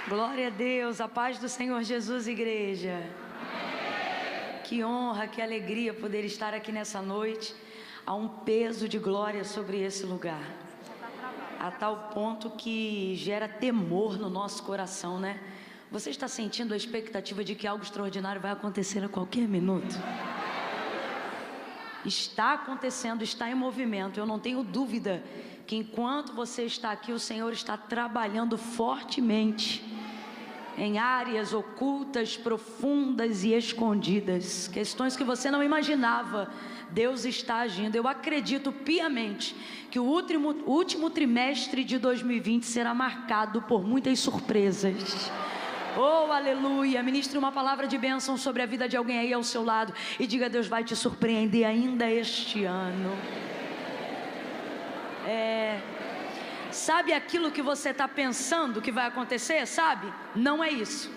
Glória a Deus, a paz do Senhor Jesus, igreja. Que honra, que alegria poder estar aqui nessa noite. Há um peso de glória sobre esse lugar, a tal ponto que gera temor no nosso coração, né? Você está sentindo a expectativa de que algo extraordinário vai acontecer a qualquer minuto? Está acontecendo, está em movimento. Eu não tenho dúvida que enquanto você está aqui, o Senhor está trabalhando fortemente em áreas ocultas, profundas e escondidas, questões que você não imaginava. Deus está agindo. Eu acredito piamente que o último trimestre de 2020 será marcado por muitas surpresas. Oh, aleluia. Ministre uma palavra de bênção sobre a vida de alguém aí ao seu lado e diga: Deus vai te surpreender ainda este ano. Sabe aquilo que você está pensando que vai acontecer? Sabe? Não é isso.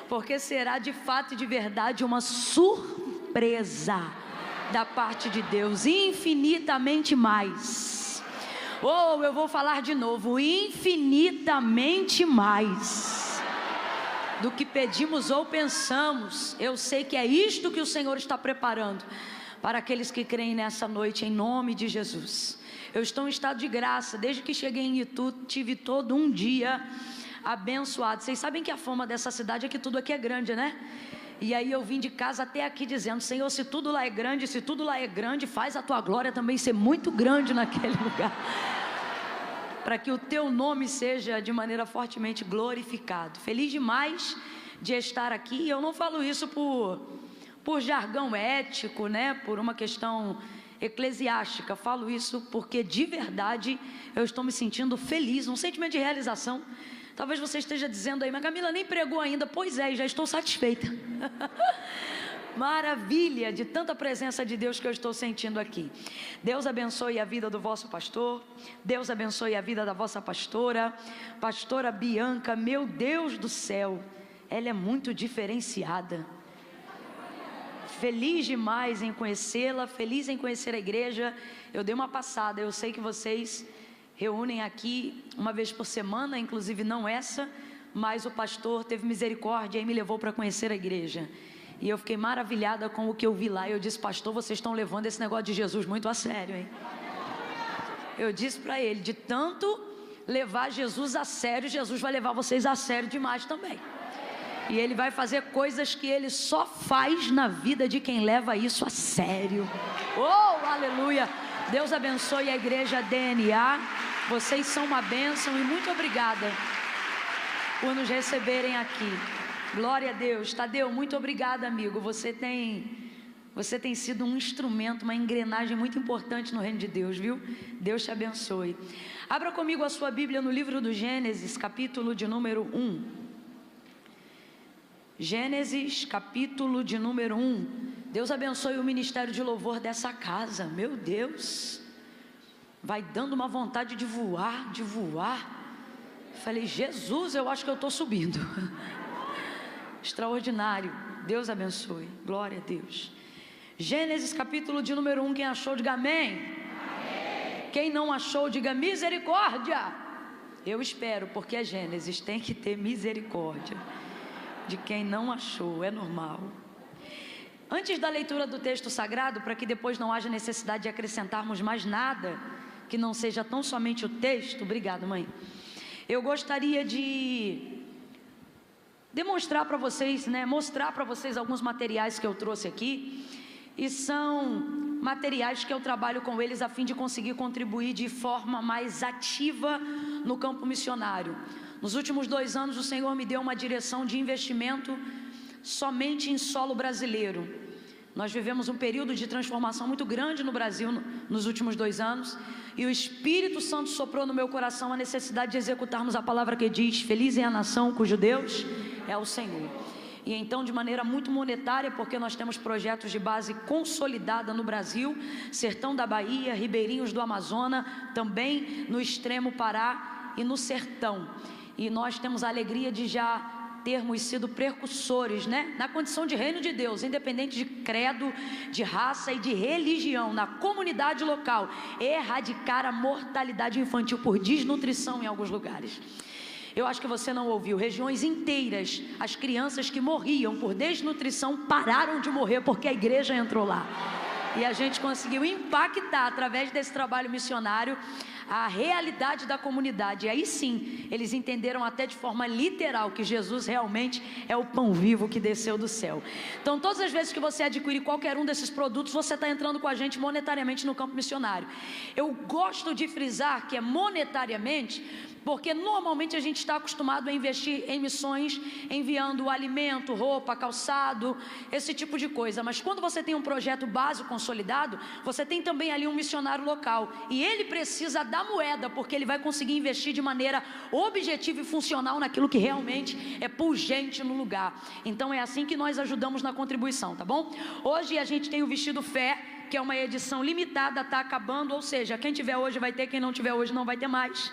Porque será de fato e de verdade uma surpresa da parte de Deus, infinitamente mais. Oh, eu vou falar de novo: infinitamente mais do que pedimos ou pensamos. Eu sei que é isto que o Senhor está preparando para aqueles que creem nessa noite, em nome de Jesus. Eu estou em estado de graça. Desde que cheguei em Itu, tive todo um dia abençoado. Vocês sabem que a fama dessa cidade é que tudo aqui é grande, né? E aí eu vim de casa até aqui dizendo: Senhor, se tudo lá é grande, se tudo lá é grande, faz a tua glória também ser muito grande naquele lugar, para que o teu nome seja de maneira fortemente glorificado. Feliz demais de estar aqui. Eu não falo isso por jargão ético, né? Por uma questão eclesiástica. Falo isso porque de verdade eu estou me sentindo feliz, um sentimento de realização. Talvez você esteja dizendo aí: mas Camila nem pregou ainda. Pois é, já estou satisfeita. Maravilha de tanta presença de Deus que eu estou sentindo aqui. Deus abençoe a vida do vosso pastor. Deus abençoe a vida da vossa pastora, pastora Bianca. Meu Deus do céu, ela é muito diferenciada. Feliz demais em conhecê-la, feliz em conhecer a igreja. Eu dei uma passada, eu sei que vocês reúnem aqui uma vez por semana, inclusive não essa, mas o pastor teve misericórdia e me levou para conhecer a igreja. E eu fiquei maravilhada com o que eu vi lá. Eu disse: pastor, vocês estão levando esse negócio de Jesus muito a sério, hein? Eu disse para ele: de tanto levar Jesus a sério, Jesus vai levar vocês a sério demais também. E Ele vai fazer coisas que Ele só faz na vida de quem leva isso a sério. Oh, aleluia! Deus abençoe a igreja DNA. Vocês são uma bênção e muito obrigada por nos receberem aqui. Glória a Deus. Tadeu, muito obrigada, amigo. Você tem sido um instrumento, uma engrenagem muito importante no reino de Deus, viu? Deus te abençoe. Abra comigo a sua Bíblia no livro do Gênesis, capítulo de número 1. Gênesis, capítulo de número 1. Deus abençoe o ministério de louvor dessa casa. Meu Deus, vai dando uma vontade de voar, de voar. Falei: Jesus, eu acho que eu estou subindo. Extraordinário. Deus abençoe. Glória a Deus. Gênesis, capítulo de número 1. Quem achou, diga amém. Amém. Quem não achou, diga misericórdia. Eu espero, porque é Gênesis, tem que ter misericórdia de quem não achou, é normal. Antes da leitura do texto sagrado, para que depois não haja necessidade de acrescentarmos mais nada, que não seja tão somente o texto, obrigado, mãe, eu gostaria de demonstrar para vocês, mostrar para vocês alguns materiais que eu trouxe aqui, e são materiais que eu trabalho com eles a fim de conseguir contribuir de forma mais ativa no campo missionário. Nos últimos 2 anos, o Senhor me deu uma direção de investimento somente em solo brasileiro. Nós vivemos um período de transformação muito grande no Brasil nos últimos 2 anos, e o Espírito Santo soprou no meu coração a necessidade de executarmos a palavra que diz: feliz é a nação cujo Deus é o Senhor. E então, de maneira muito monetária, porque nós temos projetos de base consolidada no Brasil, Sertão da Bahia, Ribeirinhos do Amazonas, também no extremo Pará e no Sertão. E nós temos a alegria de já termos sido precursores, na condição de reino de Deus, independente de credo, de raça e de religião, na comunidade local, erradicar a mortalidade infantil por desnutrição em alguns lugares. Eu acho que você não ouviu. Regiões inteiras, as crianças que morriam por desnutrição pararam de morrer porque a igreja entrou lá. E a gente conseguiu impactar, através desse trabalho missionário, a realidade da comunidade. E aí sim, eles entenderam até de forma literal que Jesus realmente é o pão vivo que desceu do céu. Então, todas as vezes que você adquirir qualquer um desses produtos, você está entrando com a gente monetariamente no campo missionário. Eu gosto de frisar que é monetariamente, porque normalmente a gente está acostumado a investir em missões, enviando alimento, roupa, calçado, esse tipo de coisa. Mas quando você tem um projeto base consolidado, você tem também ali um missionário local. E ele precisa da moeda, porque ele vai conseguir investir de maneira objetiva e funcional naquilo que realmente é pungente no lugar. Então é assim que nós ajudamos na contribuição, tá bom? Hoje a gente tem o Vestido Fé, que é uma edição limitada, está acabando, ou seja, quem tiver hoje vai ter, quem não tiver hoje não vai ter mais,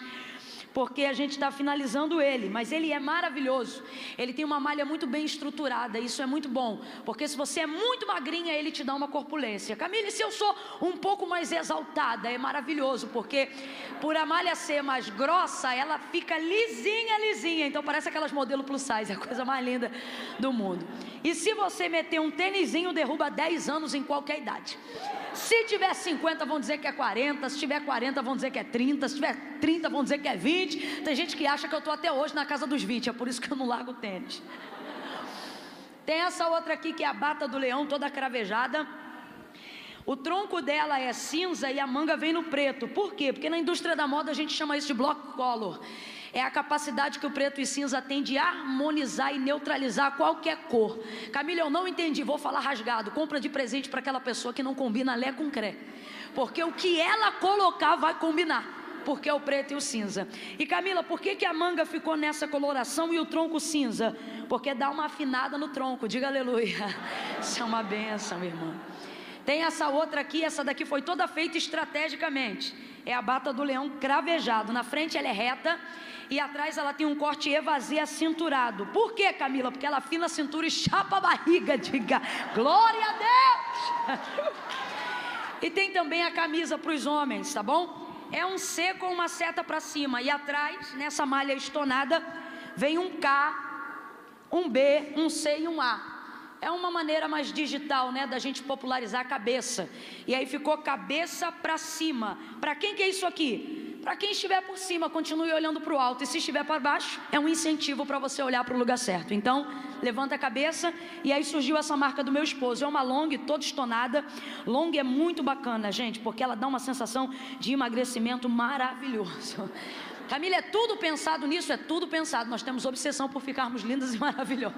porque a gente está finalizando ele, mas ele é maravilhoso. Ele tem uma malha muito bem estruturada, isso é muito bom, porque se você é muito magrinha, ele te dá uma corpulência. Camille, se eu sou um pouco mais exaltada, é maravilhoso, porque por a malha ser mais grossa, ela fica lisinha, então parece aquelas modelos plus size, é a coisa mais linda do mundo. E se você meter um tênisinho, derruba 10 anos em qualquer idade. Se tiver 50, vão dizer que é 40. Se tiver 40, vão dizer que é 30. Se tiver 30, vão dizer que é 20. Tem gente que acha que eu estou até hoje na casa dos 20. É por isso que eu não largo o tênis. Tem essa outra aqui, que é a bata do leão, toda cravejada. O tronco dela é cinza e a manga vem no preto. Por quê? Porque na indústria da moda a gente chama isso de block color. É a capacidade que o preto e cinza tem de harmonizar e neutralizar qualquer cor. Camila, eu não entendi, vou falar rasgado. Compra de presente para aquela pessoa que não combina lé com cré. Porque o que ela colocar vai combinar, porque é o preto e o cinza. E Camila, por que a manga ficou nessa coloração e o tronco cinza? Porque dá uma afinada no tronco, diga aleluia. Isso é uma bênção, irmã. Tem essa outra aqui, essa daqui foi toda feita estrategicamente. É a bata do leão cravejado. Na frente ela é reta e atrás ela tem um corte evasê acinturado. Por quê, Camila? Porque ela afina a cintura e chapa a barriga. Diga, glória a Deus! E tem também a camisa para os homens, tá bom? É um C com uma seta para cima. E atrás, nessa malha estonada, vem um K, um B, um C e um A. É uma maneira mais digital, né, da gente popularizar a cabeça. E aí ficou cabeça para cima. Para quem que é isso aqui? Para quem estiver por cima, continue olhando para o alto. E se estiver para baixo, é um incentivo para você olhar para o lugar certo. Então, levanta a cabeça. E aí surgiu essa marca do meu esposo. É uma long, toda estonada. Long é muito bacana, gente, porque ela dá uma sensação de emagrecimento maravilhoso. Camila, é tudo pensado nisso? É tudo pensado. Nós temos obsessão por ficarmos lindas e maravilhosas.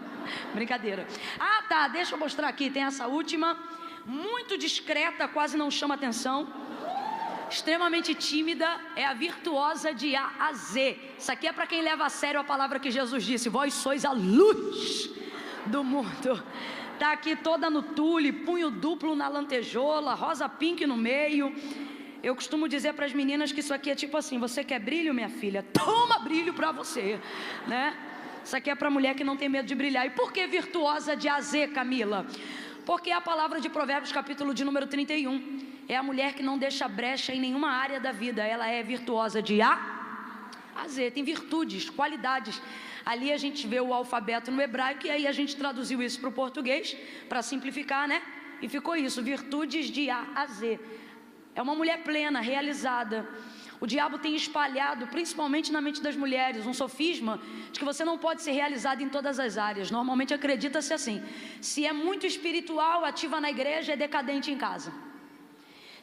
Brincadeira. Ah, tá, deixa eu mostrar aqui. Tem essa última, muito discreta, quase não chama atenção. Extremamente tímida, é a virtuosa de A a Z. Isso aqui é para quem leva a sério a palavra que Jesus disse: vós sois a luz do mundo. Tá aqui toda no tule, punho duplo na lantejola, rosa pink no meio. Eu costumo dizer para as meninas que isso aqui é tipo assim: você quer brilho, minha filha? Toma brilho para você, né? Isso aqui é para mulher que não tem medo de brilhar. E por que virtuosa de A Z, Camila? Porque é a palavra de Provérbios, capítulo de número 31. É a mulher que não deixa brecha em nenhuma área da vida. Ela é virtuosa de A a Z. Tem virtudes, qualidades. Ali a gente vê o alfabeto no hebraico e aí a gente traduziu isso para o português, para simplificar, né? E ficou isso, virtudes de A a Z. É uma mulher plena, realizada. O diabo tem espalhado, principalmente na mente das mulheres, um sofisma de que você não pode ser realizado em todas as áreas. Normalmente acredita-se assim: se é muito espiritual, ativa na igreja, é decadente em casa.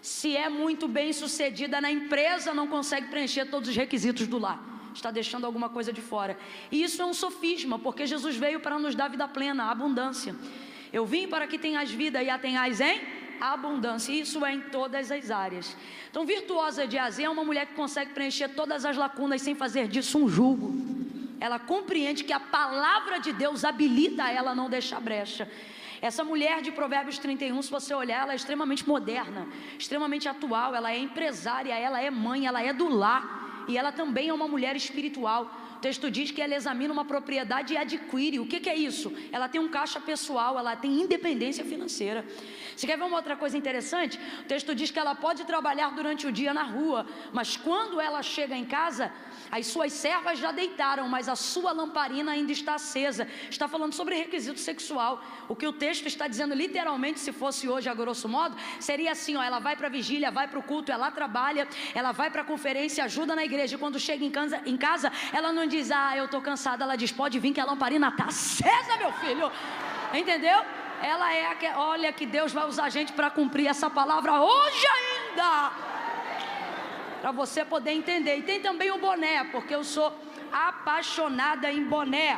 Se é muito bem sucedida na empresa, não consegue preencher todos os requisitos do lar. Está deixando alguma coisa de fora. E isso é um sofisma, porque Jesus veio para nos dar vida plena, abundância. Eu vim para que tenhas vida e a tenhas em abundância. Isso é em todas as áreas. Então, virtuosa de A a Z é uma mulher que consegue preencher todas as lacunas sem fazer disso um jugo. Ela compreende que a palavra de Deus habilita ela a não deixar brecha. Essa mulher de Provérbios 31, se você olhar, ela é extremamente moderna, extremamente atual. Ela é empresária, ela é mãe, ela é do lar. E ela também é uma mulher espiritual, texto diz que ela examina uma propriedade e adquire. O que é isso? Ela tem um caixa pessoal, ela tem independência financeira. Você quer ver uma outra coisa interessante? O texto diz que ela pode trabalhar durante o dia na rua, mas quando ela chega em casa, as suas servas já deitaram, mas a sua lamparina ainda está acesa. Está falando sobre requisito sexual. O que o texto está dizendo literalmente, se fosse hoje a grosso modo, seria assim, ó, ela vai para a vigília, vai para o culto, ela trabalha, ela vai para a conferência, ajuda na igreja, e quando chega em casa, ela não diz, eu estou cansada, ela diz, pode vir que a lamparina está acesa, meu filho, entendeu? Ela olha que Deus vai usar a gente para cumprir essa palavra hoje ainda, para você poder entender. E tem também o boné, porque eu sou apaixonada em boné.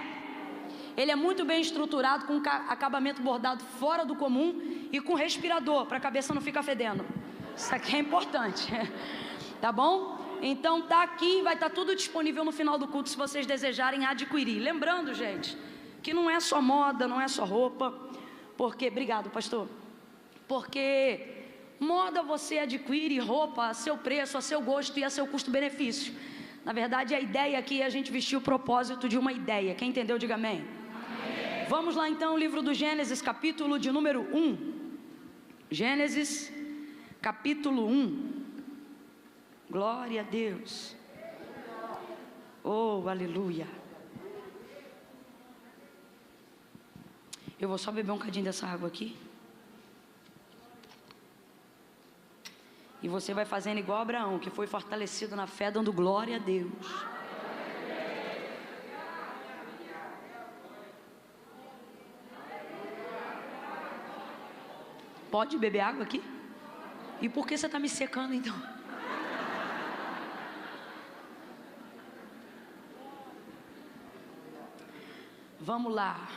Ele é muito bem estruturado, com acabamento bordado fora do comum e com respirador, para a cabeça não ficar fedendo. Isso aqui é importante, tá bom? Então tá aqui, vai estar tudo disponível no final do culto, se vocês desejarem adquirir. Lembrando, gente, que não é só moda, não é só roupa, porque, obrigado pastor, porque moda você adquire, roupa a seu preço, a seu gosto e a seu custo-benefício. Na verdade, a ideia aqui é a gente vestir o propósito de uma ideia. Quem entendeu, diga amém. Amém. Vamos lá então, o livro do Gênesis, capítulo de número 1. Gênesis, capítulo 1. Glória a Deus. Oh, aleluia. Eu vou só beber um cadinho dessa água aqui. E você vai fazendo igual Abraão, que foi fortalecido na fé, dando glória a Deus. Pode beber água aqui? E por que você está me secando então? Vamos lá.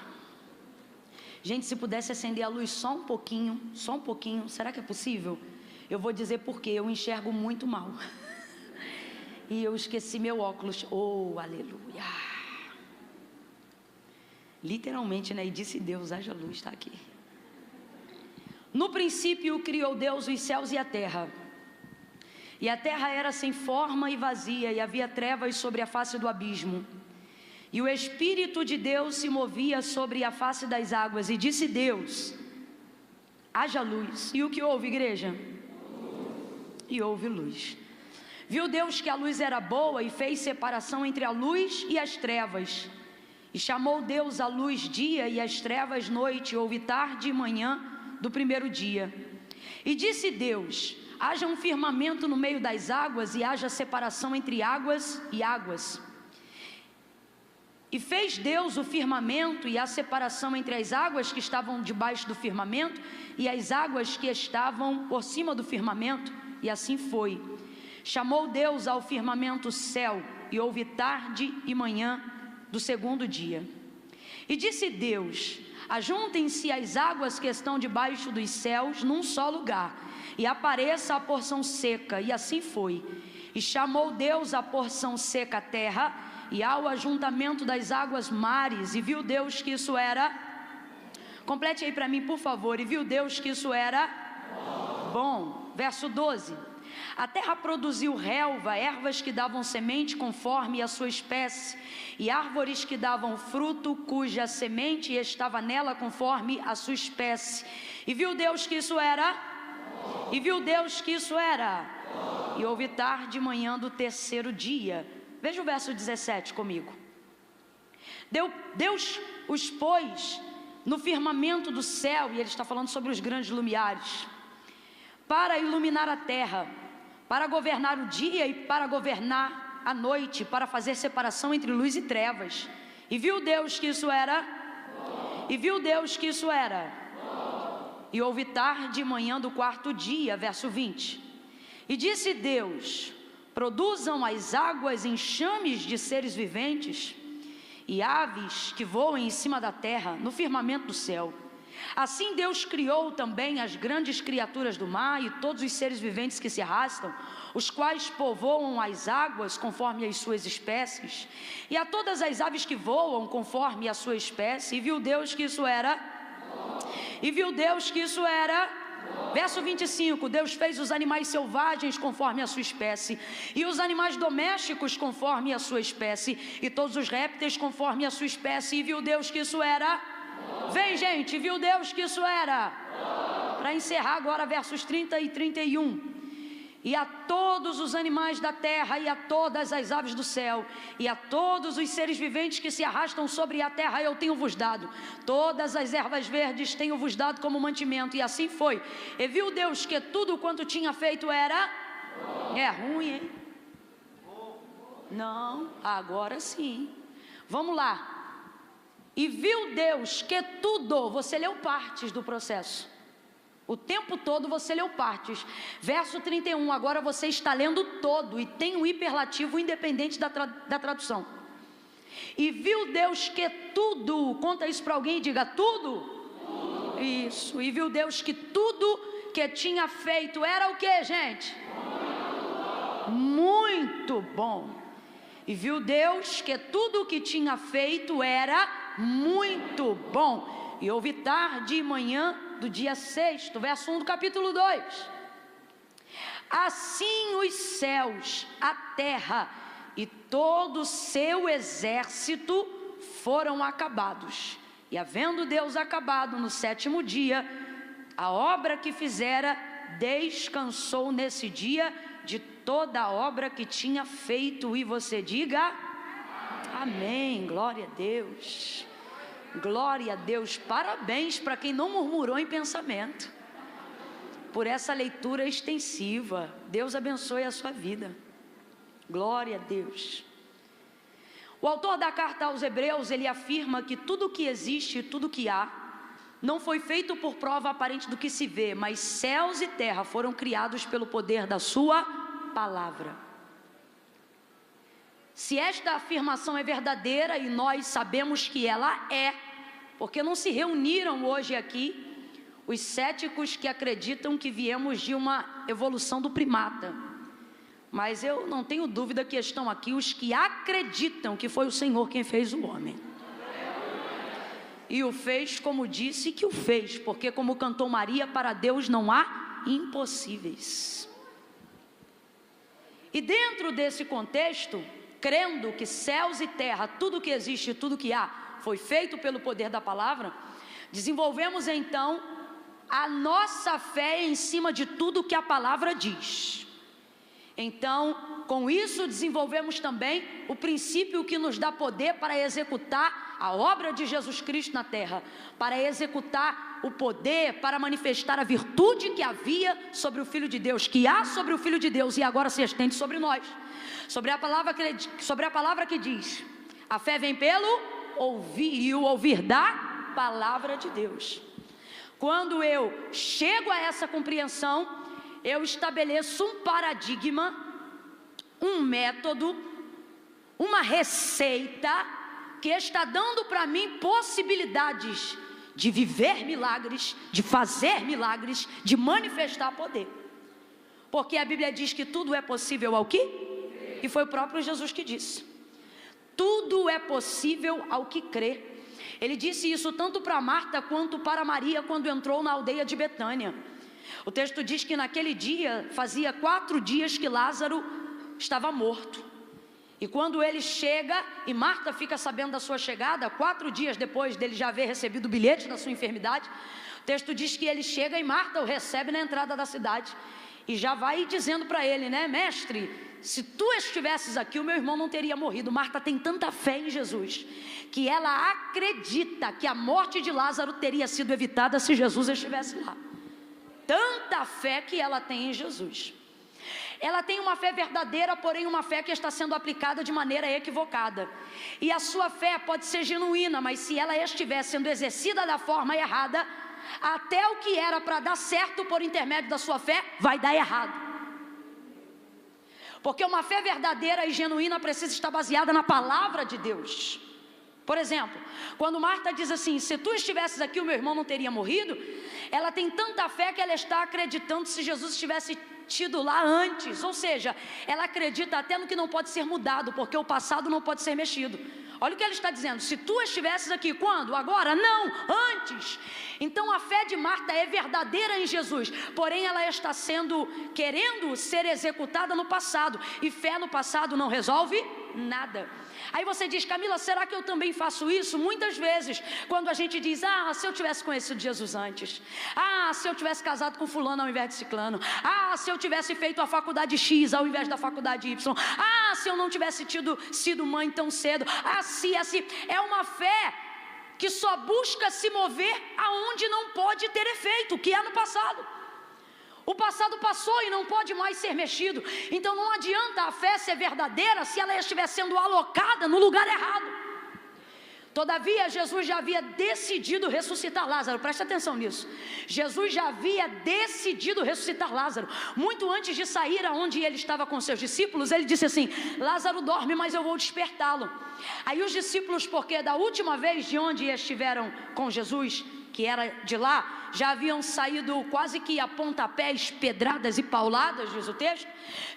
Gente, se pudesse acender a luz só um pouquinho, será que é possível? Eu vou dizer porque eu enxergo muito mal. E eu esqueci meu óculos. Oh, aleluia. Literalmente, né? E disse Deus, haja luz, está aqui. No princípio criou Deus os céus e a terra. E a terra era sem forma e vazia, e havia trevas sobre a face do abismo. E o Espírito de Deus se movia sobre a face das águas. E disse Deus, haja luz. E o que houve, igreja? E houve luz. Viu Deus que a luz era boa e fez separação entre a luz e as trevas. E chamou Deus a luz dia e as trevas noite, houve tarde e manhã do primeiro dia. E disse Deus, haja um firmamento no meio das águas e haja separação entre águas e águas. E fez Deus o firmamento e a separação entre as águas que estavam debaixo do firmamento e as águas que estavam por cima do firmamento. E assim foi. Chamou Deus ao firmamento céu, e houve tarde e manhã do segundo dia. E disse Deus, ajuntem-se as águas que estão debaixo dos céus num só lugar, e apareça a porção seca. E assim foi. E chamou Deus a porção seca terra, e ao ajuntamento das águas mares. E viu Deus que isso era... Complete aí para mim, por favor. E viu Deus que isso era bom. Verso 12. A terra produziu relva, ervas que davam semente conforme a sua espécie, e árvores que davam fruto, cuja semente estava nela conforme a sua espécie. E viu Deus que isso era... E viu Deus que isso era... E houve tarde e manhã do terceiro dia. Veja o verso 17 comigo. Deus os pôs no firmamento do céu, e ele está falando sobre os grandes lumiares, para iluminar a terra, para governar o dia e para governar a noite, para fazer separação entre luz e trevas. E viu Deus que isso era... E viu Deus que isso era... E houve tarde e manhã do quarto dia, verso 20. E disse Deus, produzam as águas enxames de seres viventes e aves que voem em cima da terra, no firmamento do céu. Assim Deus criou também as grandes criaturas do mar e todos os seres viventes que se arrastam, os quais povoam as águas conforme as suas espécies, e a todas as aves que voam conforme a sua espécie. E viu Deus que isso era... E viu Deus que isso era... Verso 25, Deus fez os animais selvagens conforme a sua espécie, e os animais domésticos conforme a sua espécie, e todos os répteis conforme a sua espécie, e viu Deus que isso era... Vem, gente, viu Deus que isso era... Para encerrar agora, versos 30 e 31. E a todos os animais da terra, e a todas as aves do céu, e a todos os seres viventes que se arrastam sobre a terra, eu tenho vos dado. Todas as ervas verdes tenho vos dado como mantimento. E assim foi. E viu Deus que tudo quanto tinha feito era... É ruim, hein? Não, agora sim. Vamos lá. E viu Deus que tudo... Você leu partes do processo. O tempo todo você leu partes. Verso 31, agora você está lendo todo, e tem um hiperlativo independente da tradução. E viu Deus que tudo, conta isso para alguém e diga, tudo? Isso, e viu Deus que tudo que tinha feito era o que, gente? Muito bom. E viu Deus que tudo que tinha feito era muito bom. E houve tarde e manhã do dia 6, verso 1 do capítulo 2. Assim os céus, a terra e todo o seu exército foram acabados. E havendo Deus acabado no 7º dia a obra que fizera, descansou nesse dia de toda a obra que tinha feito. E você diga, amém, glória a Deus. Glória a Deus, parabéns para quem não murmurou em pensamento, por essa leitura extensiva. Deus abençoe a sua vida, glória a Deus. O autor da carta aos Hebreus, ele afirma que tudo que existe, tudo que há, não foi feito por prova aparente do que se vê, mas céus e terra foram criados pelo poder da sua palavra. Se esta afirmação é verdadeira, e nós sabemos que ela é, porque não se reuniram hoje aqui os céticos que acreditam que viemos de uma evolução do primata, mas eu não tenho dúvida que estão aqui os que acreditam que foi o Senhor quem fez o homem, e o fez como disse que o fez, porque como cantou Maria, para Deus não há impossíveis. E dentro desse contexto, crendo que céus e terra, tudo que existe, tudo que há, foi feito pelo poder da palavra, desenvolvemos então a nossa fé em cima de tudo que a palavra diz. Então, com isso desenvolvemos também o princípio que nos dá poder para executar a obra de Jesus Cristo na terra, para executar o poder, para manifestar a virtude que havia sobre o Filho de Deus, que há sobre o Filho de Deus e agora se estende sobre nós. Sobre a palavra que diz, a fé vem pelo ouvir, e o ouvir da palavra de Deus. Quando eu chego a essa compreensão, eu estabeleço um paradigma, um método, uma receita que está dando para mim possibilidades de viver milagres, de fazer milagres, de manifestar poder. Porque a Bíblia diz que tudo é possível ao que? E foi o próprio Jesus que disse. Tudo é possível ao que crê. Ele disse isso tanto para Marta quanto para Maria quando entrou na aldeia de Betânia. O texto diz que naquele dia, fazia 4 dias que Lázaro estava morto. E quando ele chega, e Marta fica sabendo da sua chegada, 4 dias depois dele já haver recebido o bilhete da sua enfermidade, o texto diz que ele chega e Marta o recebe na entrada da cidade. E já vai dizendo para ele, né, mestre, se tu estivesses aqui, o meu irmão não teria morrido. Marta tem tanta fé em Jesus, que ela acredita que a morte de Lázaro teria sido evitada se Jesus estivesse lá. Tanta fé que ela tem em Jesus. Ela tem uma fé verdadeira, porém uma fé que está sendo aplicada de maneira equivocada. E a sua fé pode ser genuína, mas se ela estiver sendo exercida da forma errada, até o que era para dar certo por intermédio da sua fé, vai dar errado. Porque uma fé verdadeira e genuína precisa estar baseada na palavra de Deus. Por exemplo, quando Marta diz assim, se tu estivesses aqui o meu irmão não teria morrido, ela tem tanta fé que ela está acreditando se Jesus estivesse tido lá antes, ou seja, ela acredita até no que não pode ser mudado, porque o passado não pode ser mexido. Olha o que ele está dizendo: se tu estivesses aqui, quando? Agora? Não, antes. Então a fé de Marta é verdadeira em Jesus, porém ela está querendo ser executada no passado, e fé no passado não resolve nada. Aí você diz: Camila, será que eu também faço isso? Muitas vezes, quando a gente diz: se eu tivesse conhecido Jesus antes, se eu tivesse casado com fulano ao invés de ciclano, se eu tivesse feito a faculdade X ao invés da faculdade Y, se eu não tivesse sido mãe tão cedo, assim, é uma fé que só busca se mover aonde não pode ter efeito, que é no passado. O passado passou e não pode mais ser mexido. Então não adianta a fé ser verdadeira se ela estiver sendo alocada no lugar errado. Todavia, Jesus já havia decidido ressuscitar Lázaro. Preste atenção nisso. Jesus já havia decidido ressuscitar Lázaro. Muito antes de sair aonde ele estava com seus discípulos, ele disse assim: Lázaro dorme, mas eu vou despertá-lo. Aí os discípulos, porque da última vez de onde estiveram com Jesus, que era de lá, já haviam saído quase que a pontapés, pedradas e pauladas, diz o texto,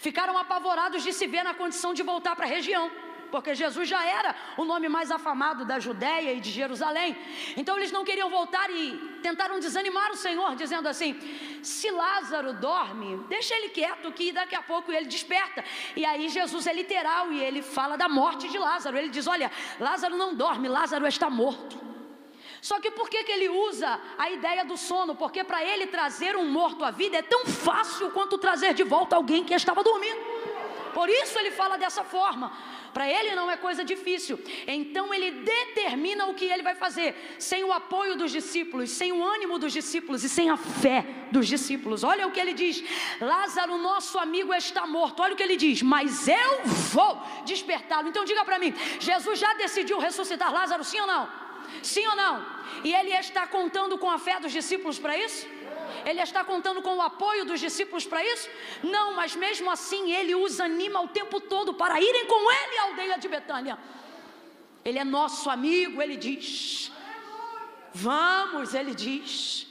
ficaram apavorados de se ver na condição de voltar para a região, porque Jesus já era o nome mais afamado da Judéia e de Jerusalém. Então eles não queriam voltar e tentaram desanimar o Senhor, dizendo assim: se Lázaro dorme, deixa ele quieto que daqui a pouco ele desperta. E aí Jesus é literal e ele fala da morte de Lázaro. Ele diz: olha, Lázaro não dorme, Lázaro está morto. Só que por que ele usa a ideia do sono? Porque para ele trazer um morto à vida é tão fácil quanto trazer de volta alguém que estava dormindo. Por isso ele fala dessa forma. Para ele não é coisa difícil. Então ele determina o que ele vai fazer, sem o apoio dos discípulos, sem o ânimo dos discípulos e sem a fé dos discípulos. Olha o que ele diz: Lázaro, nosso amigo, está morto. Olha o que ele diz: mas eu vou despertá-lo. Então diga para mim, Jesus já decidiu ressuscitar Lázaro, sim ou não? Sim ou não? E ele está contando com a fé dos discípulos para isso? Ele está contando com o apoio dos discípulos para isso? Não, mas mesmo assim ele os anima o tempo todo para irem com ele à aldeia de Betânia. Ele é nosso amigo, ele diz. Vamos, ele diz.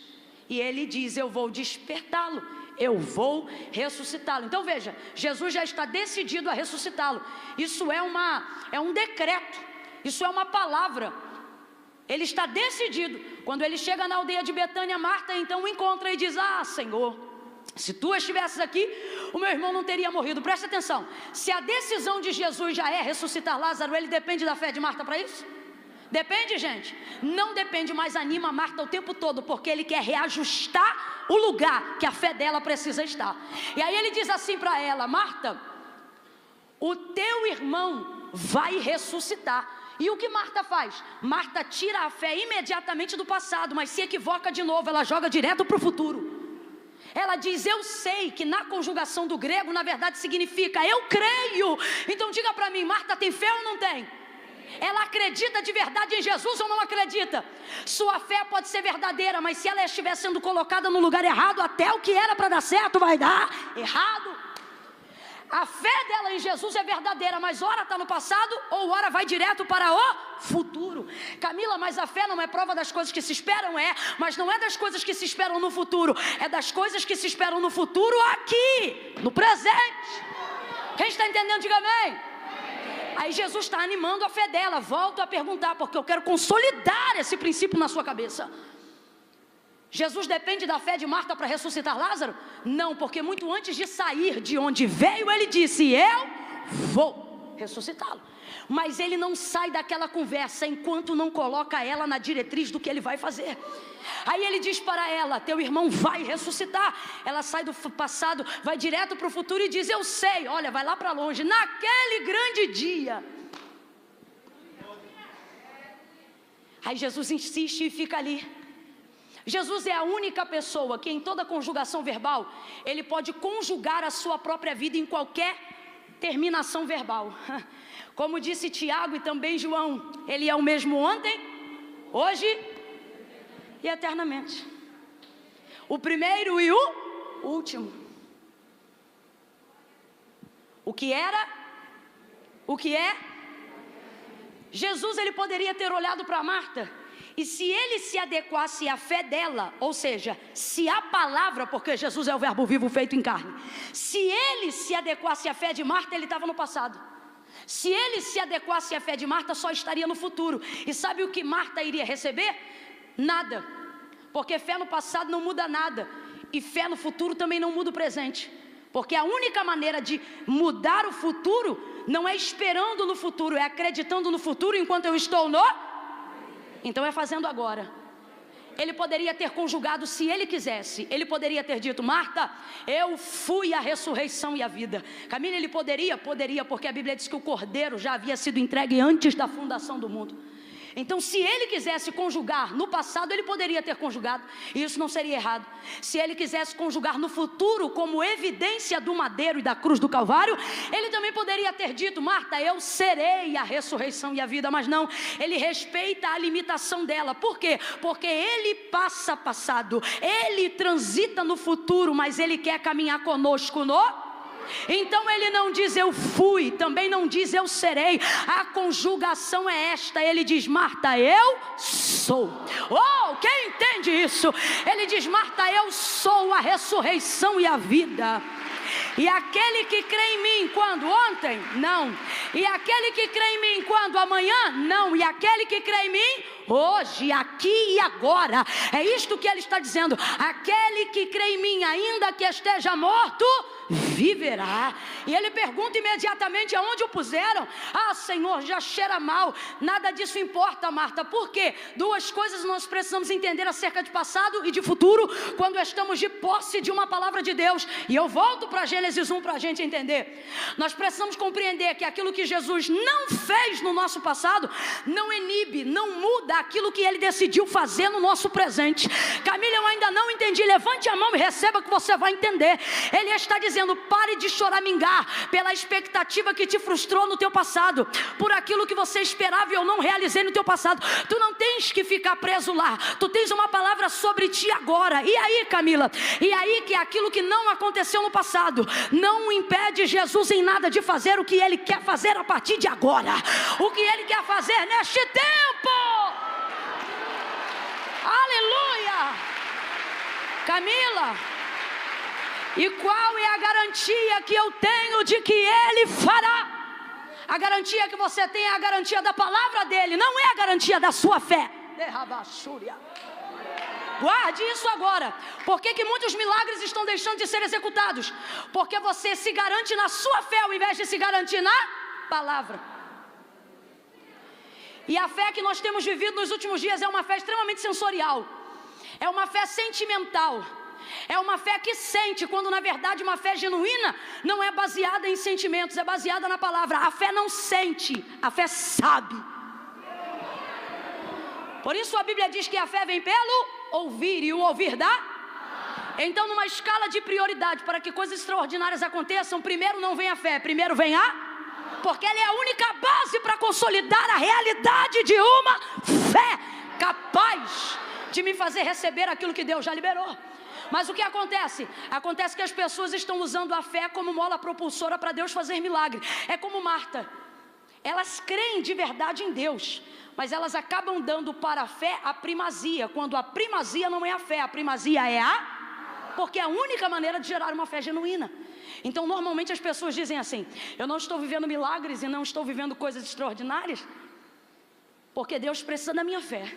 E ele diz: eu vou despertá-lo, eu vou ressuscitá-lo. Então veja, Jesus já está decidido a ressuscitá-lo. Isso é um decreto, isso é uma palavra. Ele está decidido. Quando ele chega na aldeia de Betânia, Marta então o encontra e diz: Senhor, se tu estivesses aqui, o meu irmão não teria morrido. Presta atenção, se a decisão de Jesus já é ressuscitar Lázaro, ele depende da fé de Marta para isso? Depende, gente? Não depende, mas anima Marta o tempo todo, porque ele quer reajustar o lugar que a fé dela precisa estar. E aí ele diz assim para ela: Marta, o teu irmão vai ressuscitar. E o que Marta faz? Marta tira a fé imediatamente do passado, mas se equivoca de novo, ela joga direto para o futuro. Ela diz: eu sei, que na conjugação do grego, na verdade significa eu creio. Então diga para mim, Marta tem fé ou não tem? Ela acredita de verdade em Jesus ou não acredita? Sua fé pode ser verdadeira, mas se ela estiver sendo colocada no lugar errado, até o que era para dar certo vai dar errado. A fé dela em Jesus é verdadeira, mas ora está no passado ou ora vai direto para o futuro. Camila, mas a fé não é prova das coisas que se esperam? Mas não é das coisas que se esperam no futuro, é das coisas que se esperam no futuro aqui, no presente. Quem está entendendo, diga amém. Aí Jesus está animando a fé dela. Volto a perguntar, porque eu quero consolidar esse princípio na sua cabeça. Jesus depende da fé de Marta para ressuscitar Lázaro? Não, porque muito antes de sair de onde veio, ele disse: eu vou ressuscitá-lo. Mas ele não sai daquela conversa enquanto não coloca ela na diretriz do que ele vai fazer. Aí ele diz para ela: teu irmão vai ressuscitar. Ela sai do passado, vai direto para o futuro e diz: eu sei, olha, vai lá para longe, naquele grande dia. Aí Jesus insiste e fica ali. Jesus é a única pessoa que em toda conjugação verbal, ele pode conjugar a sua própria vida em qualquer terminação verbal. Como disse Tiago e também João, ele é o mesmo ontem, hoje e eternamente. O primeiro e o último. O que era, o que é. Jesus, ele poderia ter olhado para Marta, e se ele se adequasse à fé dela, ou seja, se a palavra, porque Jesus é o verbo vivo feito em carne, se ele se adequasse à fé de Marta, ele estava no passado. Se ele se adequasse à fé de Marta, só estaria no futuro. E sabe o que Marta iria receber? Nada. Porque fé no passado não muda nada. E fé no futuro também não muda o presente. Porque a única maneira de mudar o futuro não é esperando no futuro, é acreditando no futuro enquanto eu estou no... Então é fazendo agora. Ele poderia ter conjugado se ele quisesse. Ele poderia ter dito: Marta, eu fui a ressurreição e a vida. Camila, ele poderia? Poderia, porque a Bíblia diz que o cordeiro já havia sido entregue antes da fundação do mundo. Então, se ele quisesse conjugar no passado, ele poderia ter conjugado, e isso não seria errado. Se ele quisesse conjugar no futuro, como evidência do madeiro e da cruz do Calvário, ele também poderia ter dito: Marta, eu serei a ressurreição e a vida. Mas não, ele respeita a limitação dela. Por quê? Porque ele passa passado, ele transita no futuro, mas ele quer caminhar conosco no... Então ele não diz eu fui, também não diz eu serei. A conjugação é esta. Ele diz: Marta, eu sou. Oh, quem entende isso? Ele diz: Marta, eu sou a ressurreição e a vida. E aquele que crê em mim quando? Ontem? Não. E aquele que crê em mim quando? Amanhã? Não. E aquele que crê em mim hoje, aqui e agora. É isto que ele está dizendo. Aquele que crê em mim, ainda que esteja morto, viverá. E ele pergunta imediatamente: aonde o puseram? Ah, Senhor, já cheira mal. Nada disso importa, Marta. Por quê? Duas coisas nós precisamos entender acerca de passado e de futuro quando estamos de posse de uma palavra de Deus. E eu volto para Gênesis 1 para a gente entender. Nós precisamos compreender que aquilo que Jesus não fez no nosso passado não inibe, não muda aquilo que ele decidiu fazer no nosso presente. Camila, eu ainda não entendi. Levante a mão e receba que você vai entender. Ele está dizendo: pare de choramingar pela expectativa que te frustrou no teu passado, por aquilo que você esperava e eu não realizei no teu passado. Tu não tens que ficar preso lá. Tu tens uma palavra sobre ti agora. E aí, Camila? E aí que aquilo que não aconteceu no passado não impede Jesus em nada de fazer o que ele quer fazer a partir de agora. O que ele quer fazer neste tempo. Aleluia! Camila, e qual é a garantia que eu tenho de que ele fará? A garantia que você tem é a garantia da palavra dele, não é a garantia da sua fé. Guarde isso agora. Por que muitos milagres estão deixando de ser executados? Porque você se garante na sua fé ao invés de se garantir na palavra. E a fé que nós temos vivido nos últimos dias é uma fé extremamente sensorial. É uma fé sentimental. É uma fé que sente, quando na verdade uma fé genuína não é baseada em sentimentos, é baseada na palavra. A fé não sente, a fé sabe. Por isso a Bíblia diz que a fé vem pelo ouvir, e o ouvir dá. Então, numa escala de prioridade, para que coisas extraordinárias aconteçam, primeiro não vem a fé, primeiro vem porque ela é a única base para consolidar a realidade de uma fé capaz de me fazer receber aquilo que Deus já liberou. Mas o que acontece? Acontece que as pessoas estão usando a fé como mola propulsora para Deus fazer milagre. É como Marta. Elas creem de verdade em Deus, mas elas acabam dando para a fé a primazia, quando a primazia não é a fé, a primazia é porque é a única maneira de gerar uma fé genuína. Então, normalmente as pessoas dizem assim: eu não estou vivendo milagres e não estou vivendo coisas extraordinárias, porque Deus precisa da minha fé.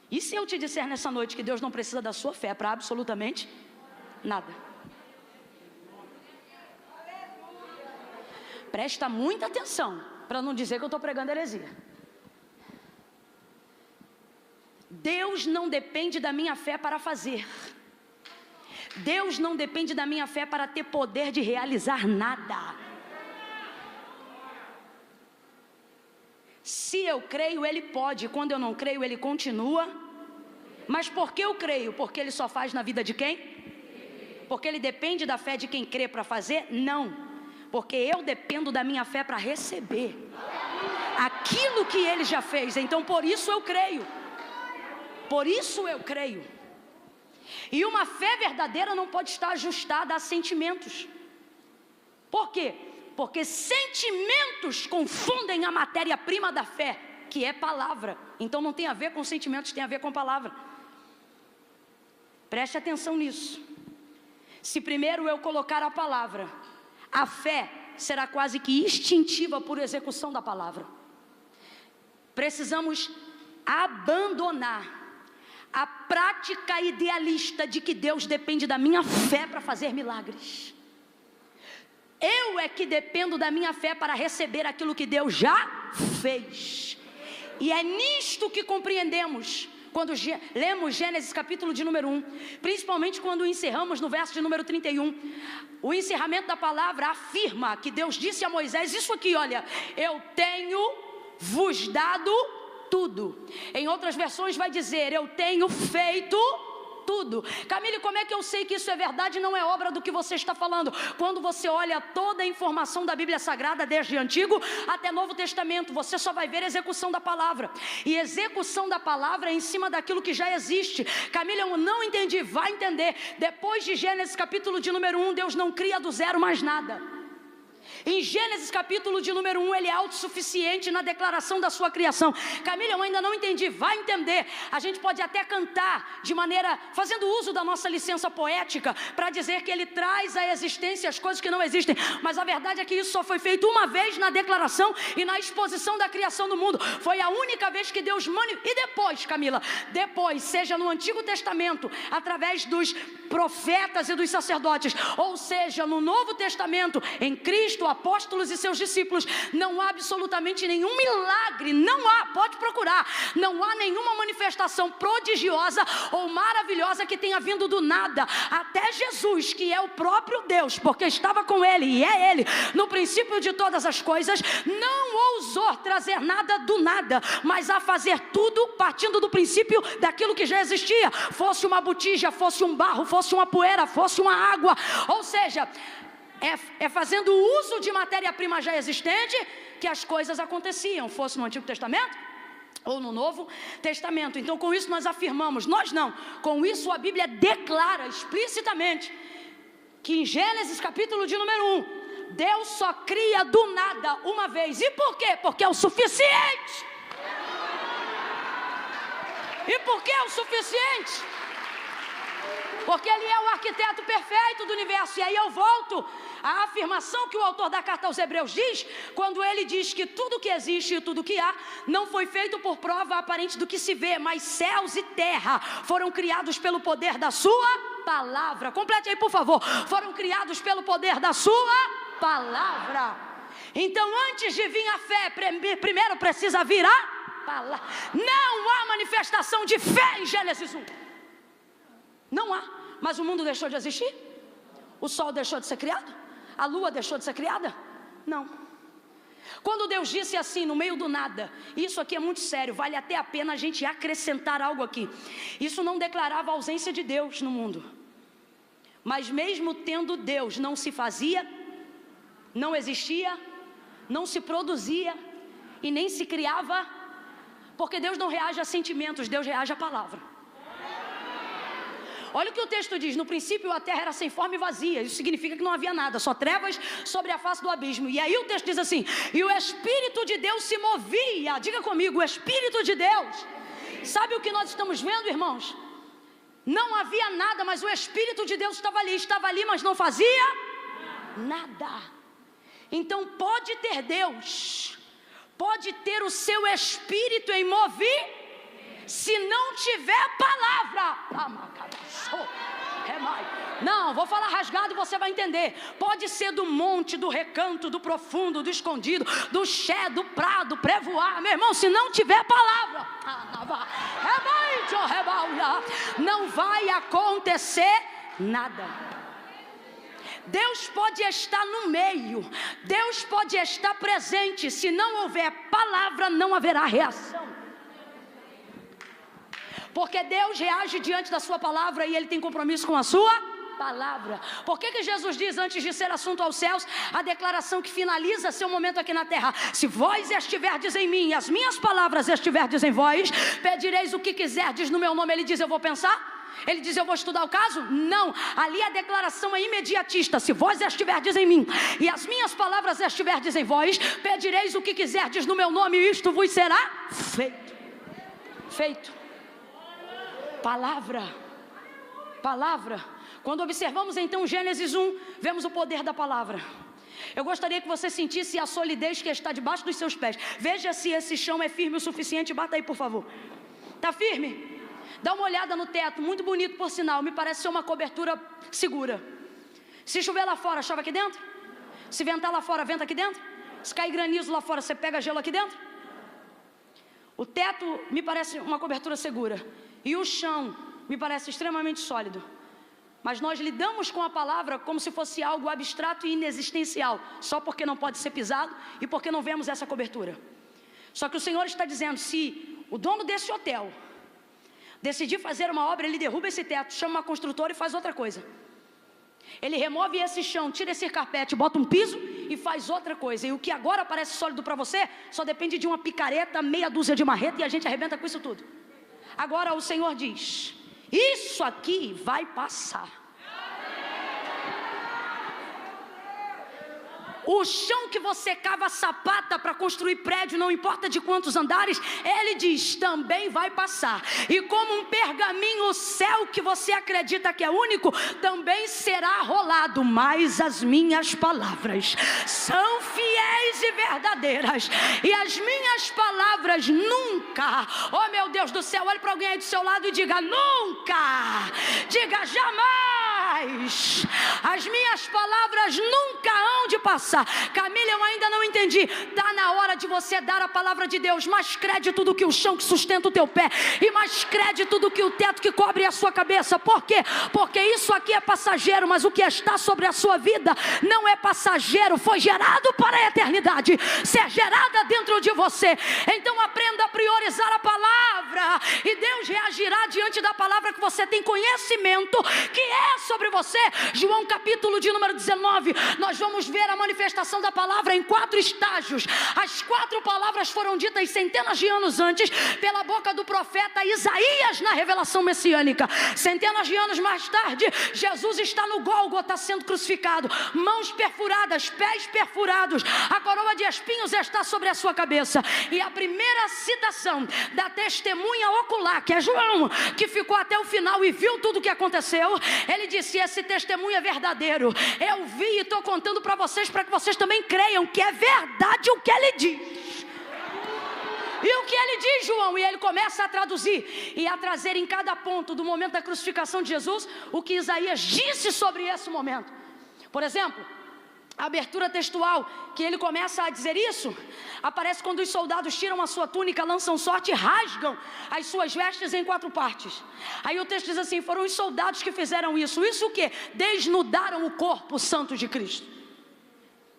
E se eu te disser nessa noite que Deus não precisa da sua fé para absolutamente nada? Presta muita atenção, para não dizer que eu estou pregando heresia. Deus não depende da minha fé para fazer. Deus não depende da minha fé para ter poder de realizar nada. Se eu creio, Ele pode. Quando eu não creio, Ele continua. Mas por que eu creio? Porque Ele só faz na vida de quem? Porque Ele depende da fé de quem crê para fazer? Não. Porque eu dependo da minha fé para receber aquilo que Ele já fez. Então por isso eu creio. Por isso eu creio. E uma fé verdadeira não pode estar ajustada a sentimentos. Por quê? Porque sentimentos confundem a matéria-prima da fé, que é palavra. Então não tem a ver com sentimentos, tem a ver com palavra. Preste atenção nisso. Se primeiro eu colocar a palavra, a fé será quase que instintiva por execução da palavra. Precisamos abandonar a prática idealista de que Deus depende da minha fé para fazer milagres. Eu é que dependo da minha fé para receber aquilo que Deus já fez. E é nisto que compreendemos quando lemos Gênesis capítulo de número 1, principalmente quando encerramos no verso de número 31. O encerramento da palavra afirma que Deus disse a Moisés isso aqui, olha: eu tenho vos dado tudo. Em outras versões vai dizer: eu tenho feito tudo. Camille, como é que eu sei que isso é verdade e não é obra do que você está falando? Quando você olha toda a informação da Bíblia Sagrada, desde Antigo até Novo Testamento, você só vai ver execução da palavra. E execução da palavra é em cima daquilo que já existe. Camille, eu não entendi. Vai entender. Depois de Gênesis capítulo de número 1, Deus não cria do zero mais nada. Em Gênesis capítulo de número 1, ele é autossuficiente na declaração da sua criação. Camila, eu ainda não entendi. Vai entender. A gente pode até cantar de maneira, fazendo uso da nossa licença poética, para dizer que ele traz à existência as coisas que não existem. Mas a verdade é que isso só foi feito uma vez na declaração e na exposição da criação do mundo. Foi a única vez que Deus E depois, Camila, depois, seja no Antigo Testamento, através dos profetas e dos sacerdotes, ou seja, no Novo Testamento, em Cristo, apóstolos e seus discípulos, não há absolutamente nenhum milagre, não há, pode procurar, não há nenhuma manifestação prodigiosa ou maravilhosa que tenha vindo do nada. Até Jesus, que é o próprio Deus, porque estava com ele e é ele no princípio de todas as coisas, não ousou trazer nada do nada, mas a fazer tudo partindo do princípio daquilo que já existia, fosse uma botija, fosse um barro, fosse uma poeira, fosse uma água, ou seja, é fazendo uso de matéria-prima já existente que as coisas aconteciam, fosse no Antigo Testamento ou no Novo Testamento. Então, com isso nós afirmamos, nós não, com isso a Bíblia declara explicitamente que em Gênesis capítulo de número 1, Deus só cria do nada uma vez. E por quê? Porque é o suficiente. E por que é o suficiente? Porque Ele é o arquiteto perfeito do universo. E aí eu volto à afirmação que o autor da carta aos Hebreus diz, quando ele diz que tudo que existe e tudo que há não foi feito por prova aparente do que se vê, mas céus e terra foram criados pelo poder da sua palavra. Complete aí, por favor. Foram criados pelo poder da sua palavra. Então, antes de vir a fé, primeiro precisa vir a palavra. Não há manifestação de fé em Gênesis 1. Não há. Mas o mundo deixou de existir? O sol deixou de ser criado? A lua deixou de ser criada? Não. Quando Deus disse assim, no meio do nada, isso aqui é muito sério, vale até a pena a gente acrescentar algo aqui. Isso não declarava a ausência de Deus no mundo. Mas mesmo tendo Deus, não se fazia, não existia, não se produzia e nem se criava, porque Deus não reage a sentimentos, Deus reage à palavra. Olha o que o texto diz, no princípio a terra era sem forma e vazia, isso significa que não havia nada, só trevas sobre a face do abismo. E aí o texto diz assim, e o Espírito de Deus se movia, diga comigo, o Espírito de Deus. Sabe o que nós estamos vendo, irmãos? Não havia nada, mas o Espírito de Deus estava ali, mas não fazia nada. Então pode ter Deus, pode ter o seu Espírito em mover, se não tiver palavra. Não, vou falar rasgado e você vai entender. Pode ser do monte, do recanto, do profundo, do escondido, do ché, do prado, prevoar, meu irmão, se não tiver palavra, não vai acontecer nada. Deus pode estar no meio, Deus pode estar presente, se não houver palavra, não haverá reação. Porque Deus reage diante da sua palavra e Ele tem compromisso com a sua palavra. Por que Jesus diz, antes de ser assunto aos céus, a declaração que finaliza seu momento aqui na terra? Se vós estiverdes em mim e as minhas palavras estiverdes em vós, pedireis o que quiserdes no meu nome. Ele diz, eu vou pensar? Ele diz, eu vou estudar o caso? Não, ali a declaração é imediatista. Se vós estiverdes em mim e as minhas palavras estiverdes em vós, pedireis o que quiserdes no meu nome e isto vos será feito. Feito. Palavra. Quando observamos então Gênesis 1, vemos o poder da palavra. Eu gostaria que você sentisse a solidez que está debaixo dos seus pés. Veja se esse chão é firme o suficiente. Bata aí, por favor. Está firme? Dá uma olhada no teto, muito bonito por sinal. Me parece ser uma cobertura segura. Se chover lá fora, chove aqui dentro? Se ventar lá fora, venta aqui dentro? Se cair granizo lá fora, você pega gelo aqui dentro? O teto me parece uma cobertura segura. E o chão me parece extremamente sólido. Mas nós lidamos com a palavra como se fosse algo abstrato e inexistencial, só porque não pode ser pisado e porque não vemos essa cobertura. Só que o Senhor está dizendo, se o dono desse hotel decidir fazer uma obra, ele derruba esse teto, chama uma construtora e faz outra coisa. Ele remove esse chão, tira esse carpete, bota um piso e faz outra coisa. E o que agora parece sólido para você, só depende de uma picareta, meia dúzia de marreta e a gente arrebenta com isso tudo. Agora o Senhor diz, isso aqui vai passar. O chão que você cava sapata para construir prédio, não importa de quantos andares, ele diz, também vai passar. E como um pergaminho, o céu que você acredita que é único, também será rolado. Mas as minhas palavras são fiéis e verdadeiras. E as minhas palavras nunca, oh meu Deus do céu, olhe para alguém aí do seu lado e diga, nunca, diga jamais. As minhas palavras nunca hão de passar. Camila, eu ainda não entendi. Está na hora de você dar a palavra de Deus. Mais crédito do que o chão que sustenta o teu pé. E mais crédito do que o teto que cobre a sua cabeça. Por quê? Porque isso aqui é passageiro. Mas o que está sobre a sua vida não é passageiro. Foi gerado para a eternidade. Ser gerada dentro de você. Então aprenda a priorizar a palavra. E Deus reagirá diante da palavra que você tem conhecimento, que é sobre você. João capítulo de número 19. Nós vamos ver a manifestação da palavra em 4 estágios. As 4 palavras foram ditas centenas de anos antes pela boca do profeta Isaías na revelação messiânica. Centenas de anos mais tarde, Jesus está no Gólgota sendo crucificado, mãos perfuradas, pés perfurados, a coroa de espinhos está sobre a sua cabeça. E a primeira citação da testemunha ocular, que é João, que ficou até o final e viu tudo o que aconteceu, ele disse, esse testemunho é verdadeiro. Eu vi e estou contando para vocês, para que vocês também creiam que é verdade o que ele diz. E o que ele diz, João? E ele começa a traduzir e a trazer em cada ponto do momento da crucificação de Jesus o que Isaías disse sobre esse momento. Por exemplo, a abertura textual, que ele começa a dizer isso, aparece quando os soldados tiram a sua túnica, lançam sorte e rasgam as suas vestes em 4 partes. Aí o texto diz assim, foram os soldados que fizeram isso. Isso o quê? Desnudaram o corpo santo de Cristo.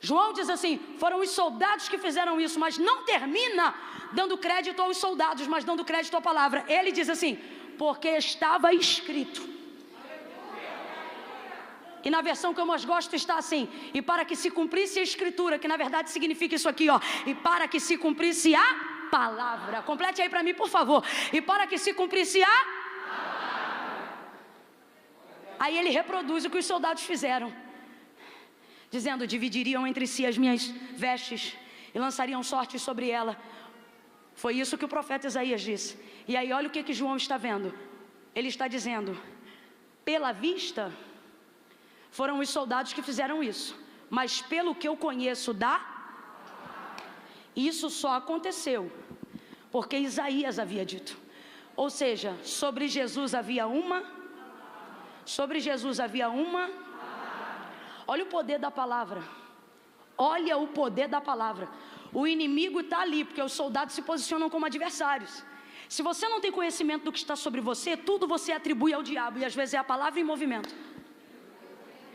João diz assim, foram os soldados que fizeram isso, mas não termina dando crédito aos soldados, mas dando crédito à palavra. Ele diz assim, porque estava escrito. E na versão que eu mais gosto está assim, e para que se cumprisse a escritura, que na verdade significa isso aqui, ó, e para que se cumprisse a palavra. Complete aí para mim, por favor. E para que se cumprisse a palavra. Aí ele reproduz o que os soldados fizeram, dizendo, dividiriam entre si as minhas vestes e lançariam sorte sobre ela. Foi isso que o profeta Isaías disse. E aí olha o que João está vendo. Ele está dizendo, pela vista, foram os soldados que fizeram isso. Mas pelo que eu conheço isso só aconteceu porque Isaías havia dito. Ou seja, sobre Jesus havia uma. Olha o poder da palavra. Olha o poder da palavra. O inimigo está ali, porque os soldados se posicionam como adversários. Se você não tem conhecimento do que está sobre você, tudo você atribui ao diabo. E às vezes é a palavra em movimento.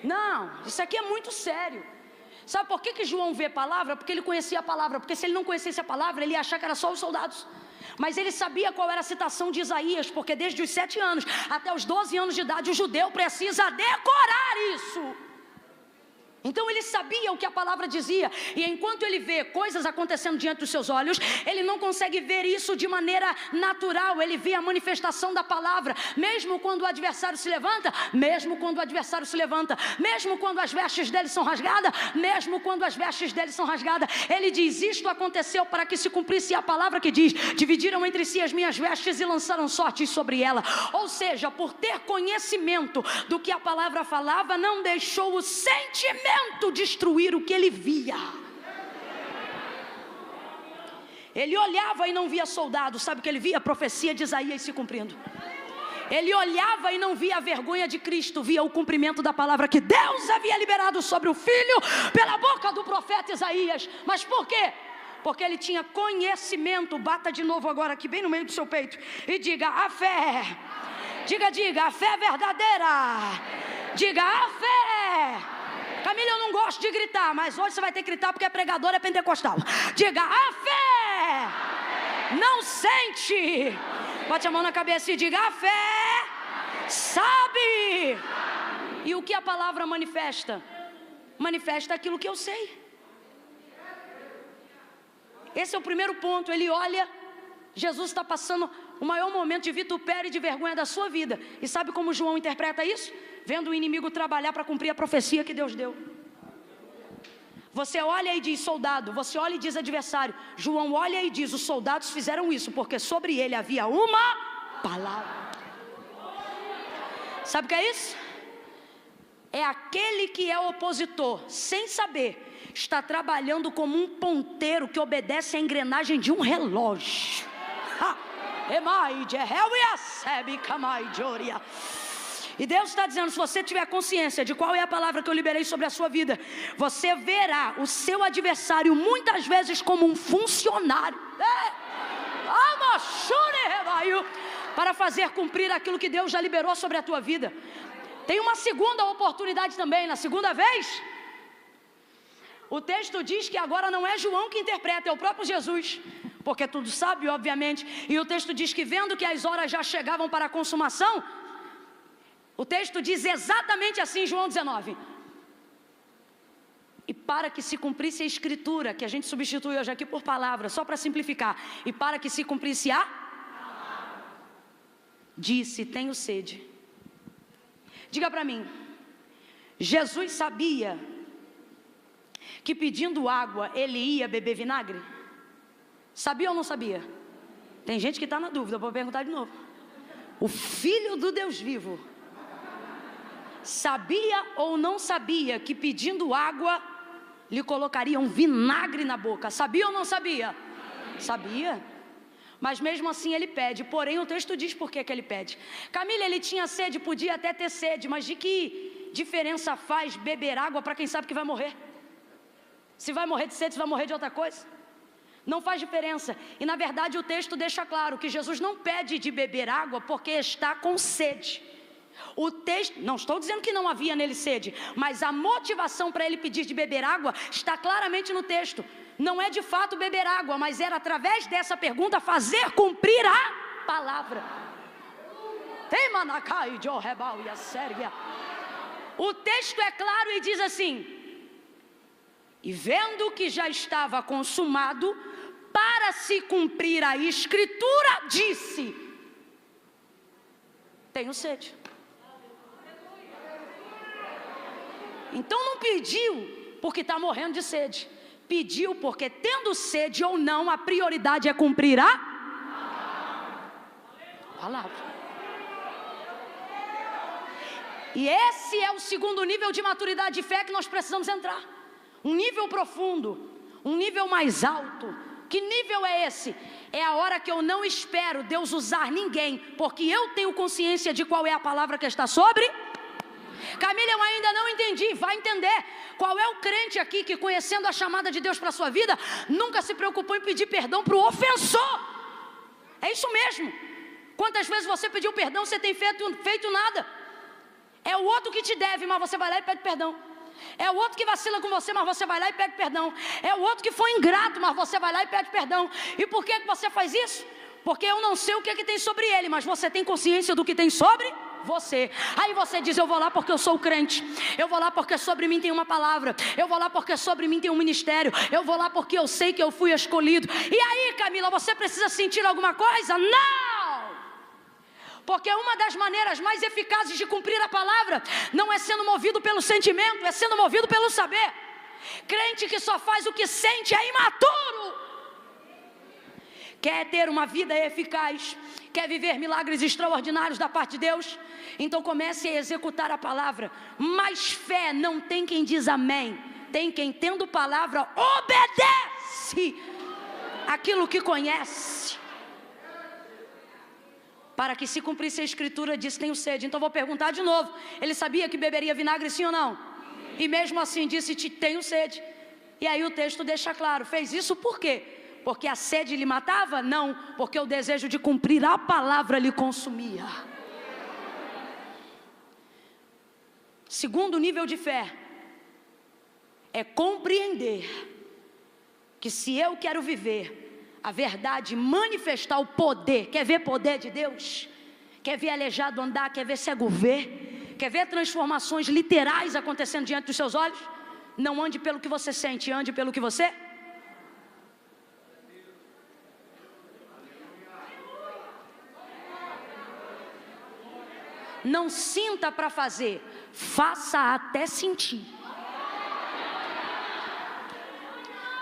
Não, isso aqui é muito sério. Sabe por que João vê palavra? Porque ele conhecia a palavra. Porque se ele não conhecesse a palavra, ele ia achar que era só os soldados. Mas ele sabia qual era a citação de Isaías, porque desde os 7 anos até os 12 anos de idade, o judeu precisa decorar isso. Então ele sabia o que a palavra dizia. E enquanto ele vê coisas acontecendo diante dos seus olhos, ele não consegue ver isso de maneira natural. Ele vê a manifestação da palavra. Mesmo quando o adversário se levanta, mesmo quando as vestes dele são rasgadas, ele diz, isto aconteceu para que se cumprisse a palavra que diz, dividiram entre si as minhas vestes e lançaram sortes sobre ela. Ou seja, por ter conhecimento do que a palavra falava, não deixou o sentimento vento destruir o que ele via. Ele olhava e não via soldado. Sabe o que ele via? A profecia de Isaías se cumprindo. Ele olhava e não via a vergonha de Cristo, via o cumprimento da palavra que Deus havia liberado sobre o Filho pela boca do profeta Isaías. Mas por quê? Porque ele tinha conhecimento. Bata de novo agora aqui bem no meio do seu peito e diga: a fé. Diga, a fé verdadeira. Diga, a fé. Camila, eu não gosto de gritar, mas hoje você vai ter que gritar porque a pregadora é pentecostal. Diga, a fé não sente. Bate a mão na cabeça e diga, a fé sabe. E o que a palavra manifesta? Manifesta aquilo que eu sei. Esse é o primeiro ponto. Ele olha, Jesus está passando o maior momento de vitupério e de vergonha da sua vida. E sabe como João interpreta isso? Vendo o inimigo trabalhar para cumprir a profecia que Deus deu. Você olha e diz soldado, você olha e diz adversário. João olha e diz: os soldados fizeram isso porque sobre ele havia uma palavra. Sabe o que é isso? É aquele que é opositor, sem saber, está trabalhando como um ponteiro que obedece à engrenagem de um relógio. E Deus está dizendo: se você tiver consciência de qual é a palavra que eu liberei sobre a sua vida, você verá o seu adversário muitas vezes como um funcionário para fazer cumprir aquilo que Deus já liberou sobre a tua vida. Tem uma segunda oportunidade também. Na segunda vez, o texto diz que agora não é João que interpreta, é o próprio Jesus, porque tudo sabe, obviamente. E o texto diz que, vendo que as horas já chegavam para a consumação, o texto diz exatamente assim, João 19: e para que se cumprisse a escritura, que a gente substitui hoje aqui por palavra, só para simplificar, e para que se cumprisse a disse: tenho sede. Diga para mim, Jesus sabia que pedindo água ele ia beber vinagre? Sabia ou não sabia? Tem gente que está na dúvida, vou perguntar de novo. O Filho do Deus vivo sabia ou não sabia que pedindo água lhe colocaria um vinagre na boca? Sabia ou não sabia? Sabia. Mas mesmo assim ele pede. Porém o texto diz por que ele pede. Camila, ele tinha sede, podia até ter sede, mas de que diferença faz beber água para quem sabe que vai morrer? Se vai morrer de sede, se vai morrer de outra coisa? Não faz diferença. E na verdade o texto deixa claro que Jesus não pede de beber água porque está com sede. O texto, não estou dizendo que não havia nele sede, mas a motivação para ele pedir de beber água está claramente no texto. Não é de fato beber água, mas era através dessa pergunta fazer cumprir a palavra. O texto é claro e diz assim: e vendo que já estava consumado, para se cumprir a escritura, disse: tenho sede. Então não pediu porque está morrendo de sede. Pediu porque, tendo sede ou não, a prioridade é cumprir a palavra. E esse é o segundo nível de maturidade de fé que nós precisamos entrar. Um nível profundo, um nível mais alto. Que nível é esse? É a hora que eu não espero Deus usar ninguém, porque eu tenho consciência de qual é a palavra que está sobre. Camila, eu ainda não entendi. Vai entender. Qual é o crente aqui que, conhecendo a chamada de Deus para a sua vida, nunca se preocupou em pedir perdão para o ofensor? É isso mesmo. Quantas vezes você pediu perdão, você tem feito nada? É o outro que te deve, mas você vai lá e pede perdão. É o outro que vacila com você, mas você vai lá e pede perdão. É o outro que foi ingrato, mas você vai lá e pede perdão. E por que você faz isso? Porque eu não sei o que tem sobre ele, mas você tem consciência do que tem sobre você. Aí você diz: eu vou lá porque eu sou crente. Eu vou lá porque sobre mim tem uma palavra. Eu vou lá porque sobre mim tem um ministério. Eu vou lá porque eu sei que eu fui escolhido. E aí, Camila, você precisa sentir alguma coisa? Não! Porque uma das maneiras mais eficazes de cumprir a palavra não é sendo movido pelo sentimento, é sendo movido pelo saber. Crente que só faz o que sente é imaturo. Quer ter uma vida eficaz? Quer viver milagres extraordinários da parte de Deus? Então comece a executar a palavra. Mais fé não tem quem diz amém, tem quem, tendo palavra, obedece aquilo que conhece. Para que se cumprisse a escritura, disse: tenho sede. Então vou perguntar de novo: ele sabia que beberia vinagre, sim ou não? E mesmo assim disse: tenho sede. E aí o texto deixa claro, fez isso por quê? Porque a sede lhe matava? Não, porque o desejo de cumprir a palavra lhe consumia. Segundo nível de fé é compreender que se eu quero viver a verdade, manifestar o poder, quer ver poder de Deus? Quer ver aleijado andar? Quer ver cego ver? Quer ver transformações literais acontecendo diante dos seus olhos? Não ande pelo que você sente, ande pelo que você... Não sinta para fazer, faça até sentir.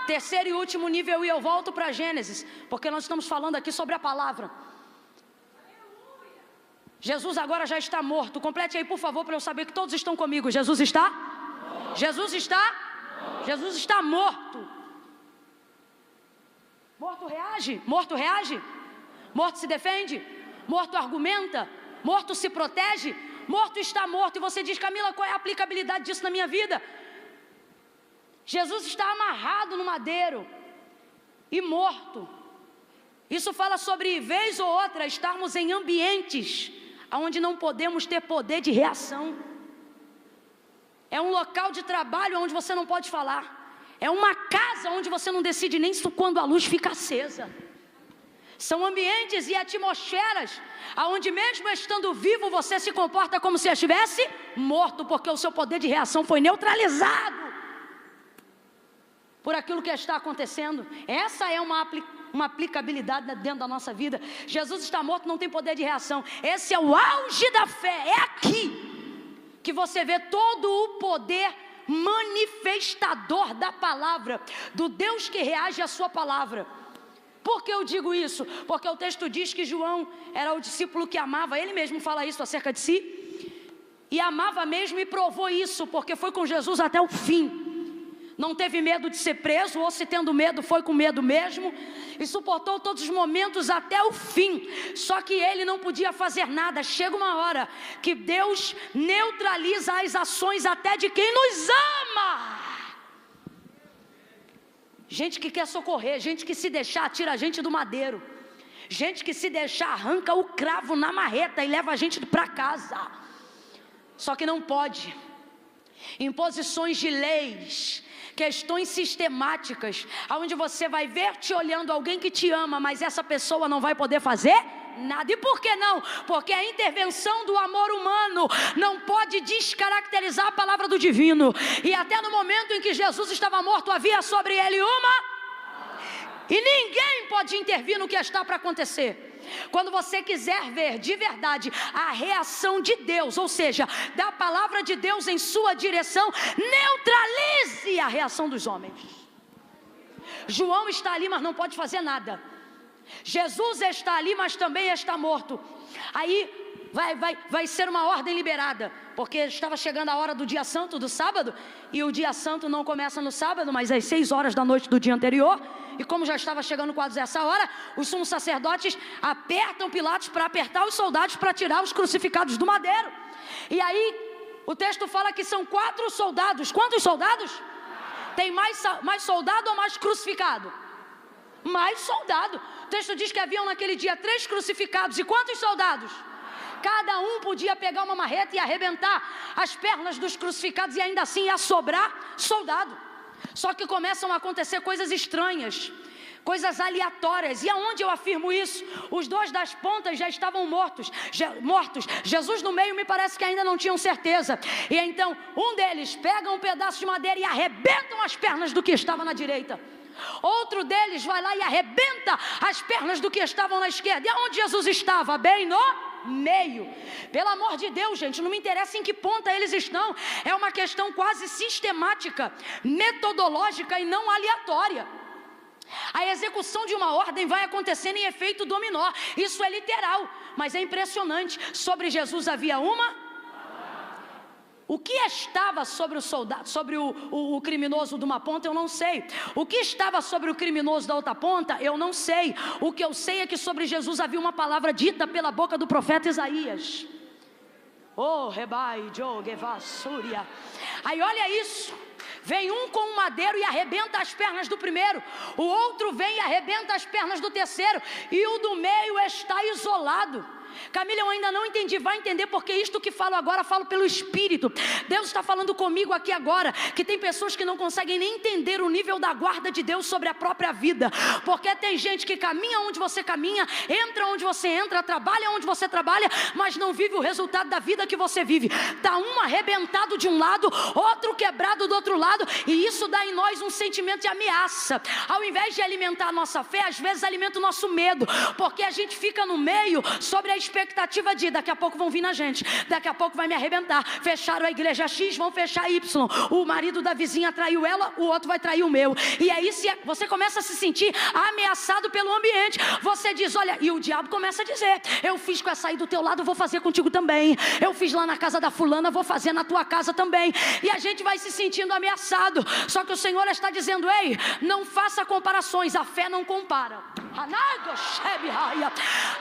Terceiro e último nível, e eu volto para Gênesis, porque nós estamos falando aqui sobre a palavra. Jesus agora já está morto. Complete aí, por favor, para eu saber que todos estão comigo. Jesus está? Jesus está? Jesus está morto. Morto reage? Morto reage? Morto se defende? Morto argumenta? Morto se protege? Morto está morto. E você diz: Camila, qual é a aplicabilidade disso na minha vida? Jesus está amarrado no madeiro e morto. Isso fala sobre, vez ou outra, estarmos em ambientes onde não podemos ter poder de reação. É um local de trabalho onde você não pode falar. É uma casa onde você não decide nem quando a luz fica acesa. São ambientes e atmosferas onde, mesmo estando vivo, você se comporta como se estivesse morto, porque o seu poder de reação foi neutralizado por aquilo que está acontecendo. Essa é uma aplicabilidade dentro da nossa vida. Jesus está morto, não tem poder de reação. Esse é o auge da fé. É aqui que você vê todo o poder manifestador da palavra, do Deus que reage à sua palavra. Por que eu digo isso? Porque o texto diz que João era o discípulo que amava. Ele mesmo fala isso acerca de si. E amava mesmo, e provou isso, porque foi com Jesus até o fim. Não teve medo de ser preso, ou se tendo medo, foi com medo mesmo. E suportou todos os momentos até o fim. Só que ele não podia fazer nada. Chega uma hora que Deus neutraliza as ações até de quem nos ama. Gente que quer socorrer, gente que se deixar tira a gente do madeiro, gente que se deixar arranca o cravo na marreta e leva a gente para casa. Só que não pode. Imposições de leis, questões sistemáticas, onde você vai ver te olhando alguém que te ama, mas essa pessoa não vai poder fazer nada. E por que não? Porque a intervenção do amor humano não pode descaracterizar a palavra do divino. E até no momento em que Jesus estava morto, havia sobre ele e ninguém pode intervir no que está para acontecer. Quando você quiser ver de verdade a reação de Deus, ou seja, da palavra de Deus em sua direção, neutralize a reação dos homens. João está ali, mas não pode fazer nada. Jesus está ali, mas também está morto. Aí vai ser uma ordem liberada, porque estava chegando a hora do dia santo, do sábado, e o dia santo não começa no sábado, mas às 6 horas da noite do dia anterior. E como já estava chegando quase essa hora, os sumos sacerdotes apertam Pilatos para apertar os soldados para tirar os crucificados do madeiro. E aí o texto fala que são 4 soldados. Quantos soldados? Tem mais soldado ou mais crucificado? Mais soldado. O texto diz que haviam naquele dia 3 crucificados. E quantos soldados? Cada um podia pegar uma marreta e arrebentar as pernas dos crucificados, e ainda assim ia sobrar soldado. Só que começam a acontecer coisas estranhas, coisas aleatórias. E aonde eu afirmo isso? Os 2 das pontas já estavam mortos. Jesus no meio, me parece que ainda não tinham certeza. E então um deles pega um pedaço de madeira e arrebentam as pernas do que estava na direita. Outro deles vai lá e arrebenta as pernas do que estavam na esquerda. E aonde Jesus estava? Bem no meio. Pelo amor de Deus, gente, não me interessa em que ponta eles estão. É uma questão quase sistemática, metodológica e não aleatória. A execução de uma ordem vai acontecendo em efeito dominó. Isso é literal, mas é impressionante. Sobre Jesus havia uma. O que estava sobre o soldado, sobre o criminoso de uma ponta, eu não sei. O que estava sobre o criminoso da outra ponta, eu não sei. O que eu sei é que sobre Jesus havia uma palavra dita pela boca do profeta Isaías. Oh, Rebai, Jogeva, Súria. Aí olha isso. Vem um com um madeiro e arrebenta as pernas do primeiro. O outro vem e arrebenta as pernas do terceiro. E o do meio está isolado. Camila, eu ainda não entendi. Vai entender, porque isto que falo agora, falo pelo Espírito. Deus está falando comigo aqui agora, que tem pessoas que não conseguem nem entender o nível da guarda de Deus sobre a própria vida. Porque tem gente que caminha onde você caminha, entra onde você entra, trabalha onde você trabalha, mas não vive o resultado da vida que você vive. Está um arrebentado de um lado, outro quebrado do outro lado, e isso dá em nós um sentimento de ameaça. Ao invés de alimentar a nossa fé, às vezes alimenta o nosso medo, porque a gente fica no meio sobre a expectativa de daqui a pouco vão vir na gente, daqui a pouco vai me arrebentar. Fecharam a igreja X, vão fechar Y. O marido da vizinha traiu ela, o outro vai trair o meu. E aí você começa a se sentir ameaçado pelo ambiente. Você diz, olha, e o diabo começa a dizer, eu fiz com essa aí do teu lado, vou fazer contigo também. Eu fiz lá na casa da fulana, vou fazer na tua casa também. E a gente vai se sentindo ameaçado. Só que o Senhor está dizendo, ei, não faça comparações, a fé não compara.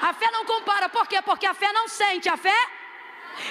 A fé não compara, por quê? Porque a fé não sente, a fé...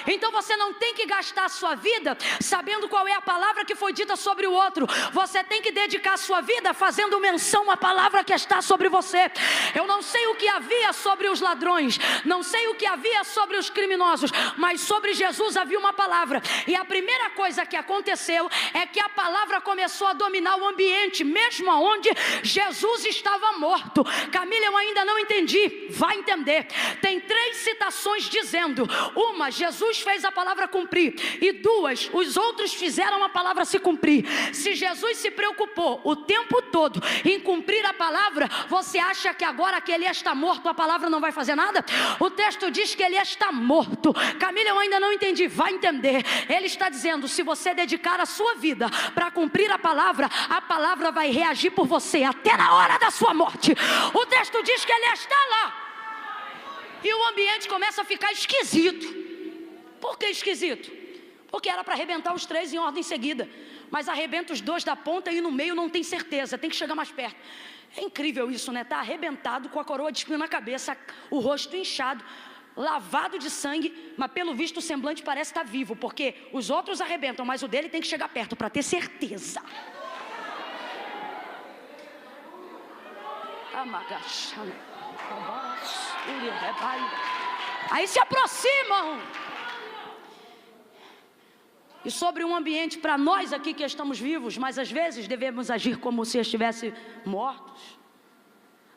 Então você não tem que gastar a sua vida sabendo qual é a palavra que foi dita sobre o outro. Você tem que dedicar a sua vida fazendo menção à palavra que está sobre você. Eu não sei o que havia sobre os ladrões, não sei o que havia sobre os criminosos, mas sobre Jesus havia uma palavra. E a primeira coisa que aconteceu é que a palavra começou a dominar o ambiente, mesmo onde Jesus estava morto. Camila, eu ainda não entendi. Vai entender. Tem 3 citações dizendo: uma, Jesus fez a palavra cumprir, e 2, os outros fizeram a palavra se cumprir. Se Jesus se preocupou o tempo todo em cumprir a palavra, você acha que agora que ele está morto, a palavra não vai fazer nada? O texto diz que ele está morto. Camila, eu ainda não entendi. Vai entender. Ele está dizendo, se você dedicar a sua vida para cumprir a palavra vai reagir por você até na hora da sua morte. O texto diz que ele está lá, e o ambiente começa a ficar esquisito. Por que esquisito? Porque era para arrebentar os 3 em ordem seguida, mas arrebenta os 2 da ponta e no meio não tem certeza, tem que chegar mais perto. É incrível isso, né? Está arrebentado com a coroa de espinho na cabeça, o rosto inchado, lavado de sangue, mas pelo visto o semblante parece estar vivo, porque os outros arrebentam, mas o dele tem que chegar perto para ter certeza. Aí se aproximam. E sobre um ambiente para nós aqui que estamos vivos, mas às vezes devemos agir como se estivesse mortos.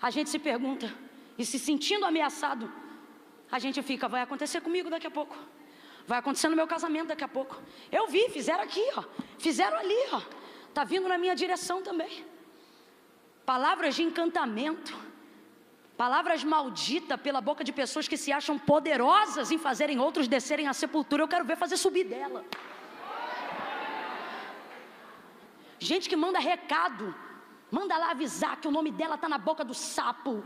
A gente se pergunta, e se sentindo ameaçado, a gente fica, vai acontecer comigo daqui a pouco, vai acontecer no meu casamento daqui a pouco. Eu vi, fizeram aqui, ó, fizeram ali, ó, está vindo na minha direção também. Palavras de encantamento, palavras malditas pela boca de pessoas que se acham poderosas em fazerem outros descerem à sepultura. Eu quero ver fazer subir dela. Gente que manda recado, manda lá avisar que o nome dela está na boca do sapo,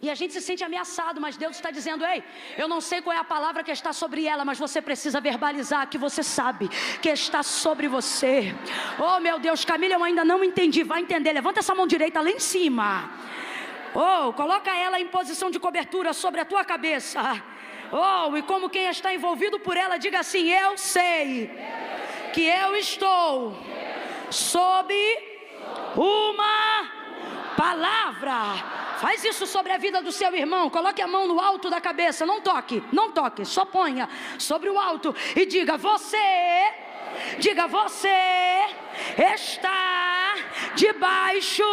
e a gente se sente ameaçado, mas Deus está dizendo, ei, eu não sei qual é a palavra que está sobre ela, mas você precisa verbalizar que você sabe que está sobre você. Oh meu Deus, Camila, eu ainda não entendi. Vai entender, levanta essa mão direita lá em cima. Oh, coloca ela em posição de cobertura sobre a tua cabeça. Oh, e como quem está envolvido por ela, diga assim, eu sei que eu estou sob uma palavra. Faz isso sobre a vida do seu irmão. Coloque a mão no alto da cabeça. Não toque, não toque, só ponha sobre o alto e diga, você está debaixo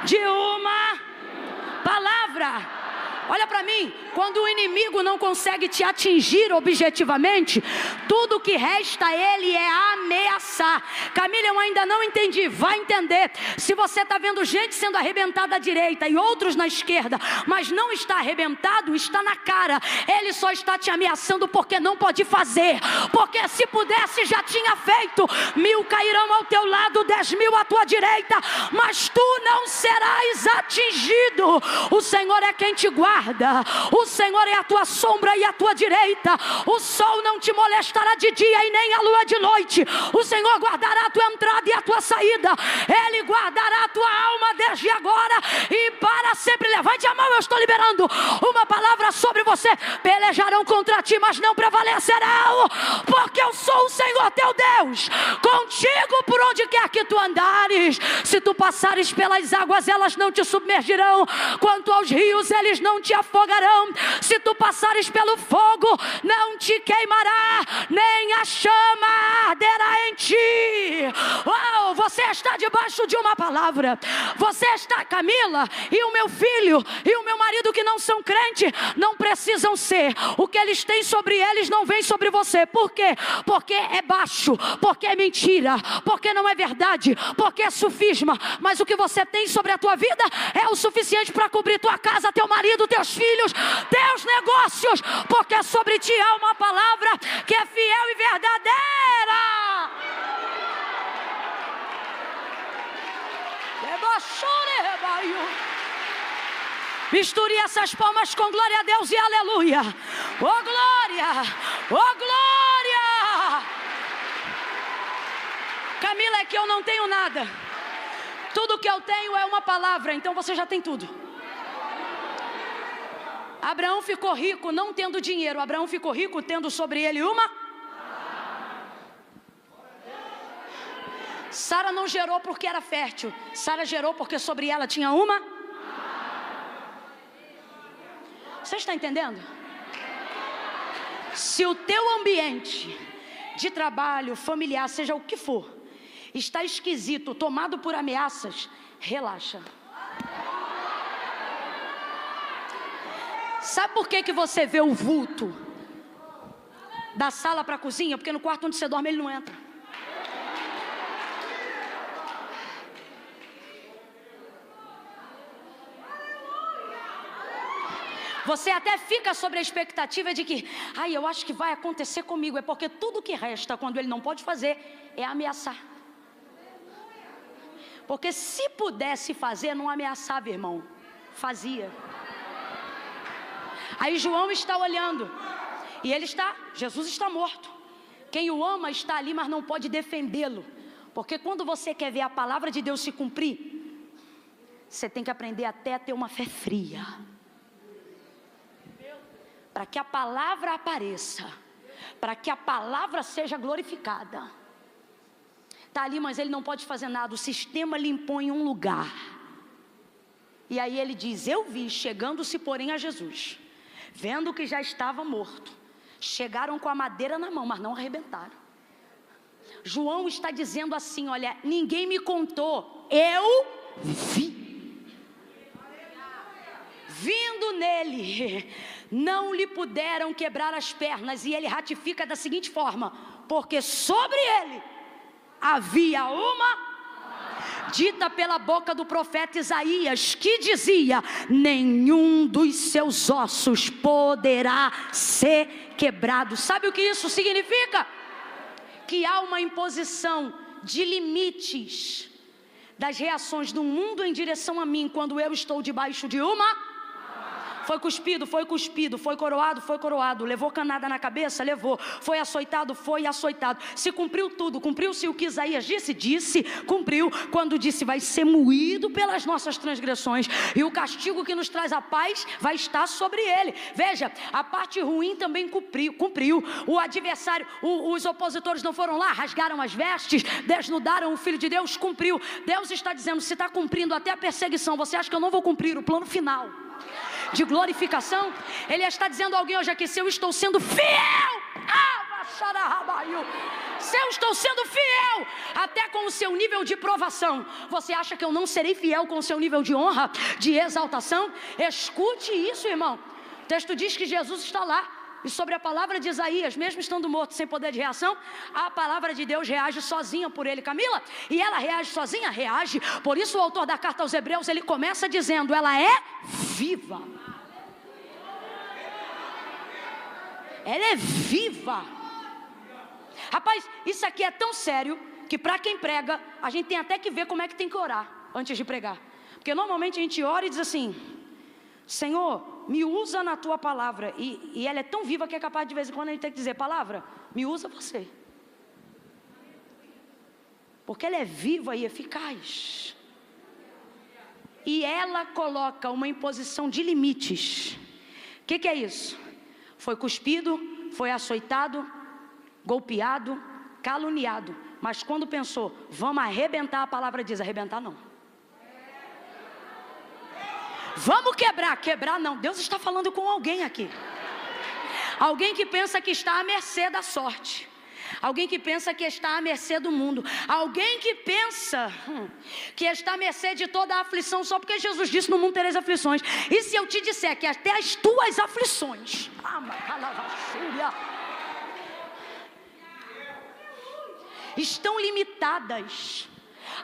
de uma palavra. Olha para mim, quando o inimigo não consegue te atingir objetivamente, tudo que resta a ele é ameaçar. Camila, eu ainda não entendi. Vai entender. Se você está vendo gente sendo arrebentada à direita e outros na esquerda, mas não está arrebentado, está na cara. Ele só está te ameaçando porque não pode fazer. Porque se pudesse já tinha feito. 1000 cairão ao teu lado, 10.000 à tua direita, mas tu não serás atingido. O Senhor é quem te guarda. O Senhor é a tua sombra e a tua direita. O sol não te molestará de dia e nem a lua de noite. O Senhor guardará a tua entrada e a tua saída. Ele guardará a tua alma desde agora e para sempre. Levante a mão, eu estou liberando uma palavra sobre você. Pelejarão contra ti, mas não prevalecerão, porque eu sou o Senhor teu Deus, contigo por onde quer que tu andares. Se tu passares pelas águas, elas não te submergirão. Quanto aos rios, eles não te afogarão. Se tu passares pelo fogo, não te queimará, nem a chama arderá em ti. Uau, você está debaixo de uma palavra. Você está, Camila, e o meu filho e o meu marido que não são crentes, não precisam ser. O que eles têm sobre eles não vem sobre você. Por quê? Porque é baixo, porque é mentira, porque não é verdade, porque é sufisma. Mas o que você tem sobre a tua vida é o suficiente para cobrir tua casa, teu marido, teus filhos, teus negócios, porque sobre ti há uma palavra que é fiel e verdadeira. Misture essas palmas com glória a Deus e aleluia. Oh glória, oh glória. Camila, é que eu não tenho nada. Tudo que eu tenho é uma palavra, então você já tem tudo. Abraão ficou rico não tendo dinheiro. Abraão ficou rico tendo sobre ele uma. Sara não gerou porque era fértil. Sara gerou porque sobre ela tinha uma. Você está entendendo? Se o teu ambiente de trabalho, familiar, seja o que for, está esquisito, tomado por ameaças, relaxa. Sabe por que você vê o vulto da sala para a cozinha? Porque no quarto onde você dorme ele não entra. Você até fica sobre a expectativa de que, eu acho que vai acontecer comigo. É porque tudo que resta quando ele não pode fazer é ameaçar. Porque se pudesse fazer, não ameaçava, irmão. Fazia. Aí João está olhando. E Jesus está morto. Quem o ama está ali, mas não pode defendê-lo. Porque quando você quer ver a palavra de Deus se cumprir, você tem que aprender até a ter uma fé fria. Para que a palavra apareça, para que a palavra seja glorificada. Está ali, mas ele não pode fazer nada. O sistema lhe impõe um lugar. E aí ele diz: eu vi, chegando-se porém a Jesus, vendo que já estava morto, chegaram com a madeira na mão, mas não arrebentaram. João está dizendo assim: olha, ninguém me contou, eu vi. Vindo nele, não lhe puderam quebrar as pernas. E ele ratifica da seguinte forma: porque sobre ele havia uma dita pela boca do profeta Isaías, que dizia: nenhum dos seus ossos poderá ser quebrado. Sabe o que isso significa? Que há uma imposição de limites das reações do mundo em direção a mim, quando eu estou debaixo de uma. Foi cuspido, foi cuspido, foi coroado, levou canada na cabeça, levou, foi açoitado, se cumpriu tudo, cumpriu-se o que Isaías disse, cumpriu, quando disse: vai ser moído pelas nossas transgressões, e o castigo que nos traz a paz vai estar sobre ele. Veja, a parte ruim também cumpriu, o adversário, os opositores não foram lá, rasgaram as vestes, desnudaram o Filho de Deus, cumpriu. Deus está dizendo: se está cumprindo até a perseguição, você acha que eu não vou cumprir o plano final de glorificação? Ele está dizendo a alguém hoje aqui: se eu estou sendo fiel, Se eu estou sendo fiel até com o seu nível de provação, você acha que eu não serei fiel com o seu nível de honra, de exaltação? Escute isso, irmão. O texto diz que Jesus está lá. E sobre a palavra de Isaías, mesmo estando morto sem poder de reação, a palavra de Deus reage sozinha por ele, Camila. E ela reage sozinha? Reage. Por isso o autor da carta aos Hebreus, ele começa dizendo, ela é viva. Ela é viva. Rapaz, isso aqui é tão sério que para quem prega, a gente tem até que ver como é que tem que orar antes de pregar. Porque normalmente a gente ora e diz assim, Senhor, me usa na tua palavra. E ela é tão viva que é capaz de vez em quando a gente tem que dizer, palavra, me usa você. Porque ela é viva e eficaz. E ela coloca uma imposição de limites. O que é isso? Foi cuspido, foi açoitado, golpeado, caluniado. Mas quando pensou, vamos arrebentar, a palavra diz, arrebentar não. Vamos quebrar, quebrar não. Deus está falando com alguém aqui. Alguém que pensa que está à mercê da sorte. Alguém que pensa que está à mercê do mundo. Alguém que pensa que está à mercê de toda a aflição, só porque Jesus disse, no mundo tereis aflições. E se eu te disser que até as tuas aflições estão limitadas.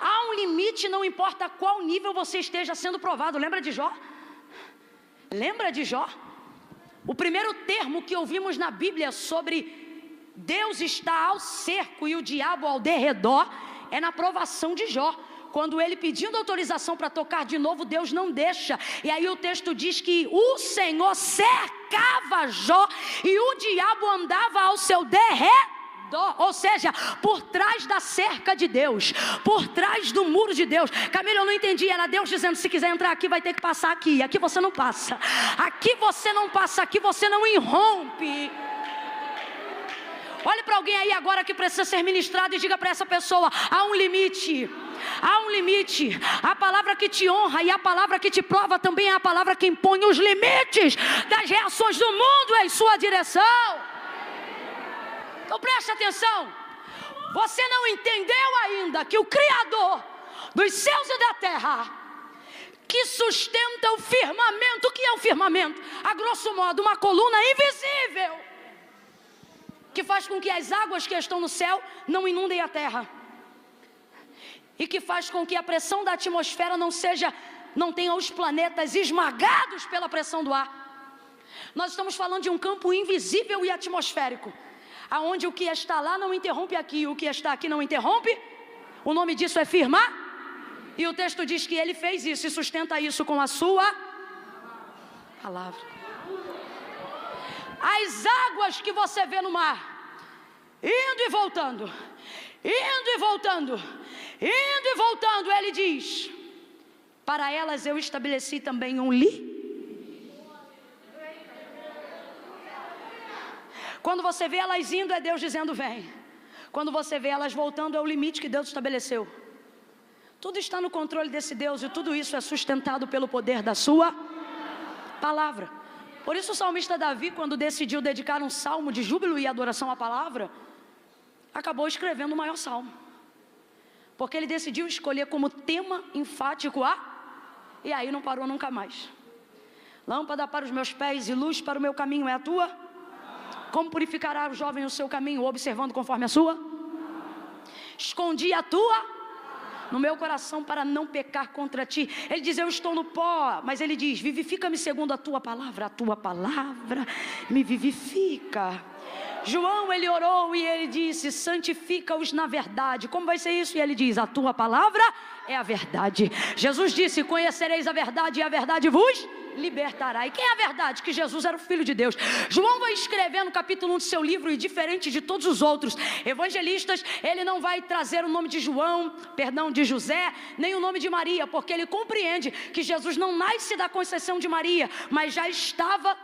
Há um limite, não importa qual nível você esteja sendo provado. Lembra de Jó? Lembra de Jó? O primeiro termo que ouvimos na Bíblia sobre Deus está ao cerco e o diabo ao derredor é na provação de Jó. Quando ele pedindo autorização para tocar de novo, Deus não deixa. E aí o texto diz que o Senhor cercava Jó e o diabo andava ao seu derredor. Ou seja, por trás da cerca de Deus, por trás do muro de Deus. Camila, eu não entendi, era Deus dizendo, se quiser entrar aqui, vai ter que passar aqui. Aqui você não passa, aqui você não passa, aqui você não irrompe. Olhe para alguém aí agora que precisa ser ministrado e diga para essa pessoa, há um limite. Há um limite. A palavra que te honra e a palavra que te prova também é a palavra que impõe os limites das reações do mundo em sua direção. Então preste atenção, você não entendeu ainda que o Criador dos céus e da terra, que sustenta o firmamento, o que é o firmamento? A grosso modo, uma coluna invisível, que faz com que as águas que estão no céu não inundem a terra, e que faz com que a pressão da atmosfera não tenha os planetas esmagados pela pressão do ar. Nós estamos falando de um campo invisível e atmosférico, aonde o que está lá não interrompe aqui, o que está aqui não interrompe. O nome disso é firmar. E o texto diz que ele fez isso e sustenta isso com a sua palavra. As águas que você vê no mar, indo e voltando, indo e voltando, indo e voltando, ele diz, para elas eu estabeleci também um limite. Quando você vê elas indo, é Deus dizendo vem. Quando você vê elas voltando, é o limite que Deus estabeleceu. Tudo está no controle desse Deus e tudo isso é sustentado pelo poder da sua palavra. Por isso o salmista Davi, quando decidiu dedicar um salmo de júbilo e adoração à palavra, acabou escrevendo o maior salmo. Porque ele decidiu escolher como tema enfático e aí não parou nunca mais. Lâmpada para os meus pés e luz para o meu caminho é a tua. Como purificará o jovem o seu caminho, observando conforme a sua? Escondi a tua no meu coração para não pecar contra ti. Ele diz, eu estou no pó, mas ele diz, vivifica-me segundo a tua palavra me vivifica. João, ele orou e ele disse, santifica-os na verdade. Como vai ser isso? E ele diz, a tua palavra é a verdade. Jesus disse, conhecereis a verdade e a verdade vos libertará. E quem é a verdade? Que Jesus era o Filho de Deus. João vai escrever no capítulo 1 do seu livro, e diferente de todos os outros evangelistas, ele não vai trazer o nome de de José, nem o nome de Maria, porque ele compreende que Jesus não nasce da conceição de Maria, mas já estava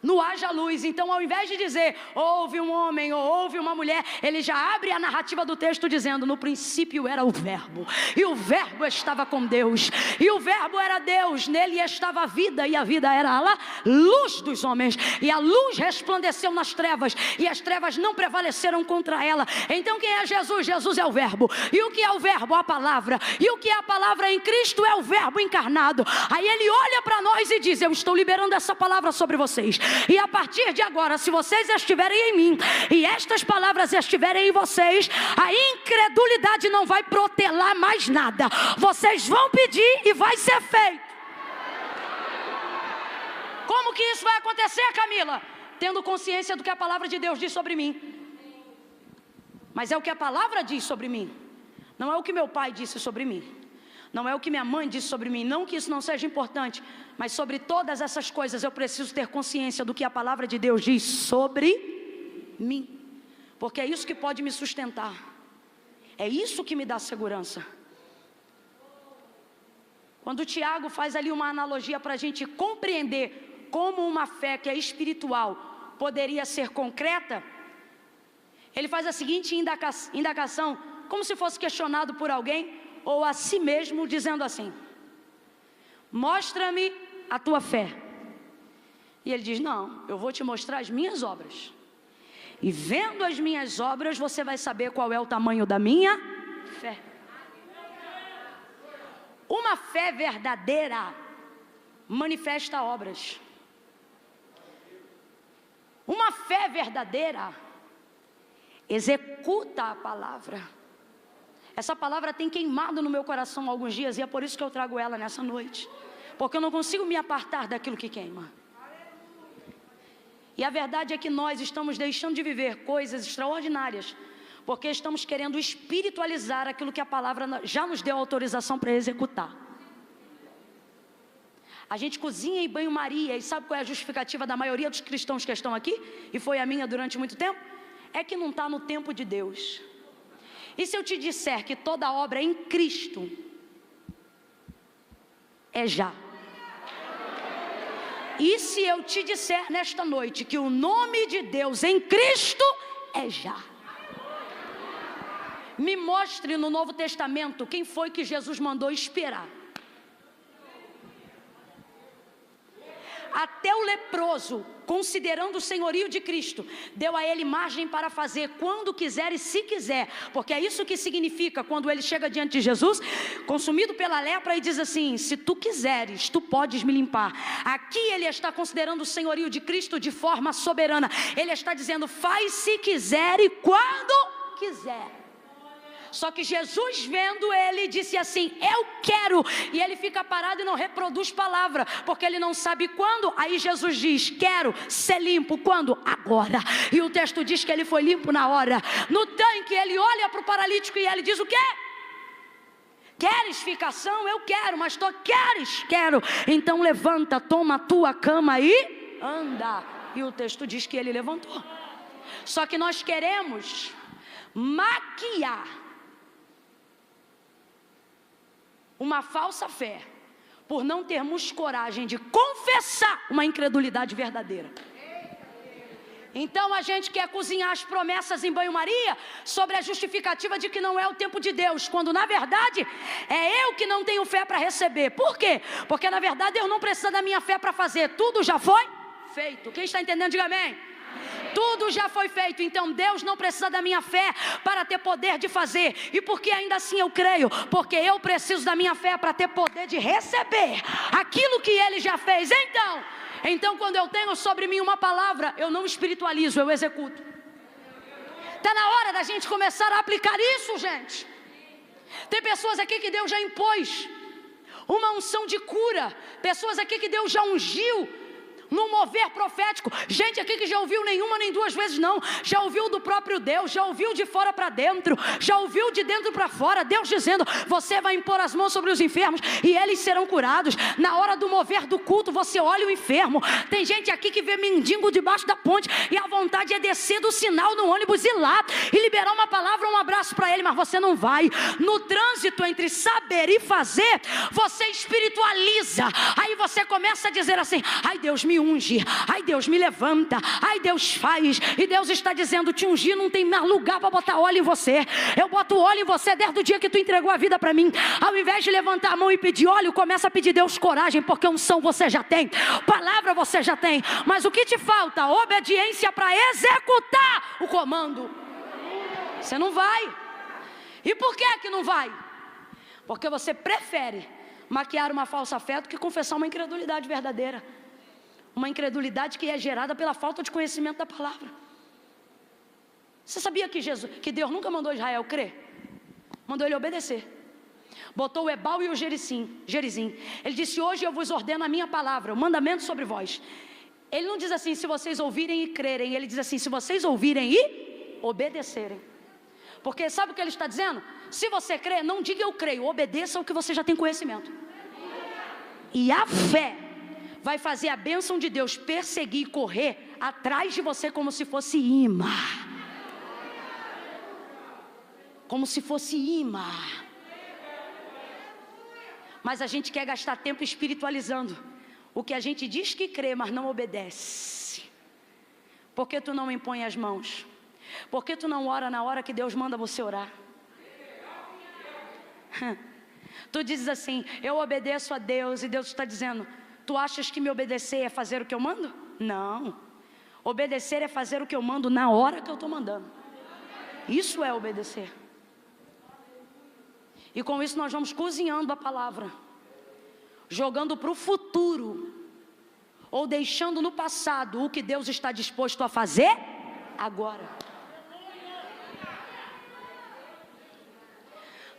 no haja luz. Então, ao invés de dizer houve um homem ou houve uma mulher, ele já abre a narrativa do texto dizendo: no princípio era o verbo, e o verbo estava com Deus, e o verbo era Deus, nele estava a vida, e a vida era a luz dos homens, e a luz resplandeceu nas trevas, e as trevas não prevaleceram contra ela. Então quem é Jesus? Jesus é o verbo. E o que é o verbo? A palavra. E o que é a palavra em Cristo? É o verbo encarnado. Aí ele olha para nós e diz: eu estou liberando essa palavra sobre vocês, e a partir de agora, se vocês estiverem em mim e estas palavras estiverem em vocês, a incredulidade não vai protelar mais nada. Vocês vão pedir e vai ser feito. Como que isso vai acontecer, Camila? Tendo consciência do que a palavra de Deus diz sobre mim. Mas é o que a palavra diz sobre mim, não é o que meu pai disse sobre mim, não é o que minha mãe disse sobre mim. Não que isso não seja importante, mas sobre todas essas coisas eu preciso ter consciência do que a palavra de Deus diz sobre mim, porque é isso que pode me sustentar, é isso que me dá segurança. Quando o Tiago faz ali uma analogia para a gente compreender como uma fé que é espiritual poderia ser concreta, ele faz a seguinte indagação, como se fosse questionado por alguém, ou a si mesmo, dizendo assim: mostra-me a tua fé. E ele diz: não, eu vou te mostrar as minhas obras, e vendo as minhas obras você vai saber qual é o tamanho da minha fé. Uma fé verdadeira manifesta obras. Uma fé verdadeira executa a palavra. Essa palavra tem queimado no meu coração há alguns dias, e é por isso que eu trago ela nessa noite, porque eu não consigo me apartar daquilo que queima. E a verdade é que nós estamos deixando de viver coisas extraordinárias, porque estamos querendo espiritualizar aquilo que a palavra já nos deu autorização para executar. A gente cozinha em banho-maria, e sabe qual é a justificativa da maioria dos cristãos que estão aqui? E foi a minha durante muito tempo? É que não está no tempo de Deus. E se eu te disser que toda obra em Cristo é já? E se eu te disser nesta noite que o nome de Deus em Cristo é já? Me mostre no Novo Testamento quem foi que Jesus mandou esperar. Até o leproso, considerando o senhorio de Cristo, deu a ele margem para fazer quando quiser e se quiser, porque é isso que significa quando ele chega diante de Jesus, consumido pela lepra, e diz assim: se tu quiseres, tu podes me limpar. Aqui ele está considerando o senhorio de Cristo de forma soberana. Ele está dizendo: faz se quiser e quando quiser. Só que Jesus, vendo ele, disse assim: eu quero. E ele fica parado e não reproduz palavra, porque ele não sabe quando. Aí Jesus diz: quero ser limpo. Quando? Agora. E o texto diz que ele foi limpo na hora. No tanque ele olha para o paralítico e ele diz: o quê? Queres ficação? Eu quero. Mas tu queres? Quero. Então levanta, toma a tua cama e anda. E o texto diz que ele levantou. Só que nós queremos maquiar uma falsa fé, por não termos coragem de confessar uma incredulidade verdadeira. Então a gente quer cozinhar as promessas em banho-maria sobre a justificativa de que não é o tempo de Deus, quando na verdade é eu que não tenho fé para receber. Por quê? Porque na verdade eu não preciso da minha fé para fazer, tudo já foi feito. Quem está entendendo, diga amém. Tudo já foi feito, então Deus não precisa da minha fé para ter poder de fazer. E por que ainda assim eu creio? Porque eu preciso da minha fé para ter poder de receber aquilo que Ele já fez. Então quando eu tenho sobre mim uma palavra, eu não espiritualizo, eu executo. Está na hora da gente começar a aplicar isso, gente. Tem pessoas aqui que Deus já impôs uma unção de cura, pessoas aqui que Deus já ungiu num mover profético, gente aqui que já ouviu nenhuma nem duas vezes não, já ouviu do próprio Deus, já ouviu de fora para dentro, já ouviu de dentro para fora, Deus dizendo: você vai impor as mãos sobre os enfermos e eles serão curados. Na hora do mover do culto, você olha o enfermo. Tem gente aqui que vê mendigo debaixo da ponte e a vontade é descer do sinal no ônibus e ir lá e liberar uma palavra, um abraço para ele, mas você não vai. No trânsito entre saber e fazer, você espiritualiza, aí você começa a dizer assim: ai Deus, me me unge, ai Deus me levanta, ai Deus faz. E Deus está dizendo: te ungir não tem mais lugar para botar óleo em você. Eu boto óleo em você desde o dia que tu entregou a vida para mim. Ao invés de levantar a mão e pedir óleo, começa a pedir Deus coragem, porque unção você já tem, palavra você já tem, mas o que te falta? Obediência para executar o comando. Você não vai. E por que não vai? Porque você prefere maquiar uma falsa fé do que confessar uma incredulidade verdadeira. Uma incredulidade que é gerada pela falta de conhecimento da palavra. Você sabia que Deus nunca mandou Israel crer? Mandou ele obedecer. Botou o Ebal e o Gerizim. Ele disse: hoje eu vos ordeno a minha palavra, o mandamento sobre vós. Ele não diz assim: se vocês ouvirem e crerem. Ele diz assim: se vocês ouvirem e obedecerem. Porque sabe o que ele está dizendo? Se você crê, não diga eu creio, obedeça o que você já tem conhecimento. E a fé vai fazer a bênção de Deus perseguir e correr atrás de você como se fosse imã. Como se fosse imã. Mas a gente quer gastar tempo espiritualizando o que a gente diz que crê, mas não obedece. Por que tu não impõe as mãos? Por que tu não ora na hora que Deus manda você orar? Tu dizes assim: eu obedeço a Deus, e Deus está dizendo: tu achas que me obedecer é fazer o que eu mando? Não. Obedecer é fazer o que eu mando na hora que eu estou mandando. Isso é obedecer. E com isso nós vamos cozinhando a palavra, jogando para o futuro, ou deixando no passado o que Deus está disposto a fazer agora.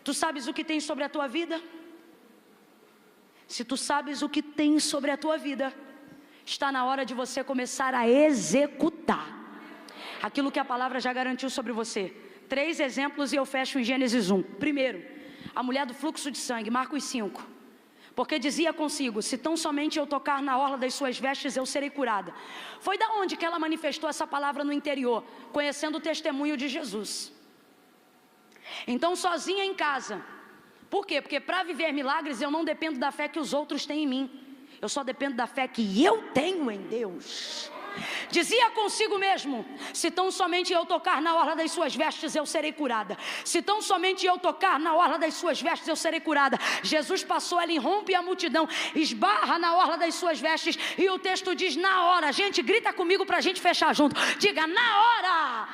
Tu sabes o que tem sobre a tua vida? Se tu sabes o que tem sobre a tua vida, está na hora de você começar a executar aquilo que a palavra já garantiu sobre você. 3 exemplos e eu fecho em Gênesis 1. Primeiro, a mulher do fluxo de sangue, Marcos 5. Porque dizia consigo: se tão somente eu tocar na orla das suas vestes, eu serei curada. Foi da onde que ela manifestou essa palavra no interior? Conhecendo o testemunho de Jesus. Então, sozinha em casa. Por quê? Porque para viver milagres eu não dependo da fé que os outros têm em mim. Eu só dependo da fé que eu tenho em Deus. Dizia consigo mesmo: se tão somente eu tocar na orla das suas vestes, eu serei curada. Se tão somente eu tocar na orla das suas vestes, eu serei curada. Jesus passou, ele irrompe a multidão, esbarra na orla das suas vestes, e o texto diz: na hora. Gente, grita comigo para a gente fechar junto. Diga: na hora.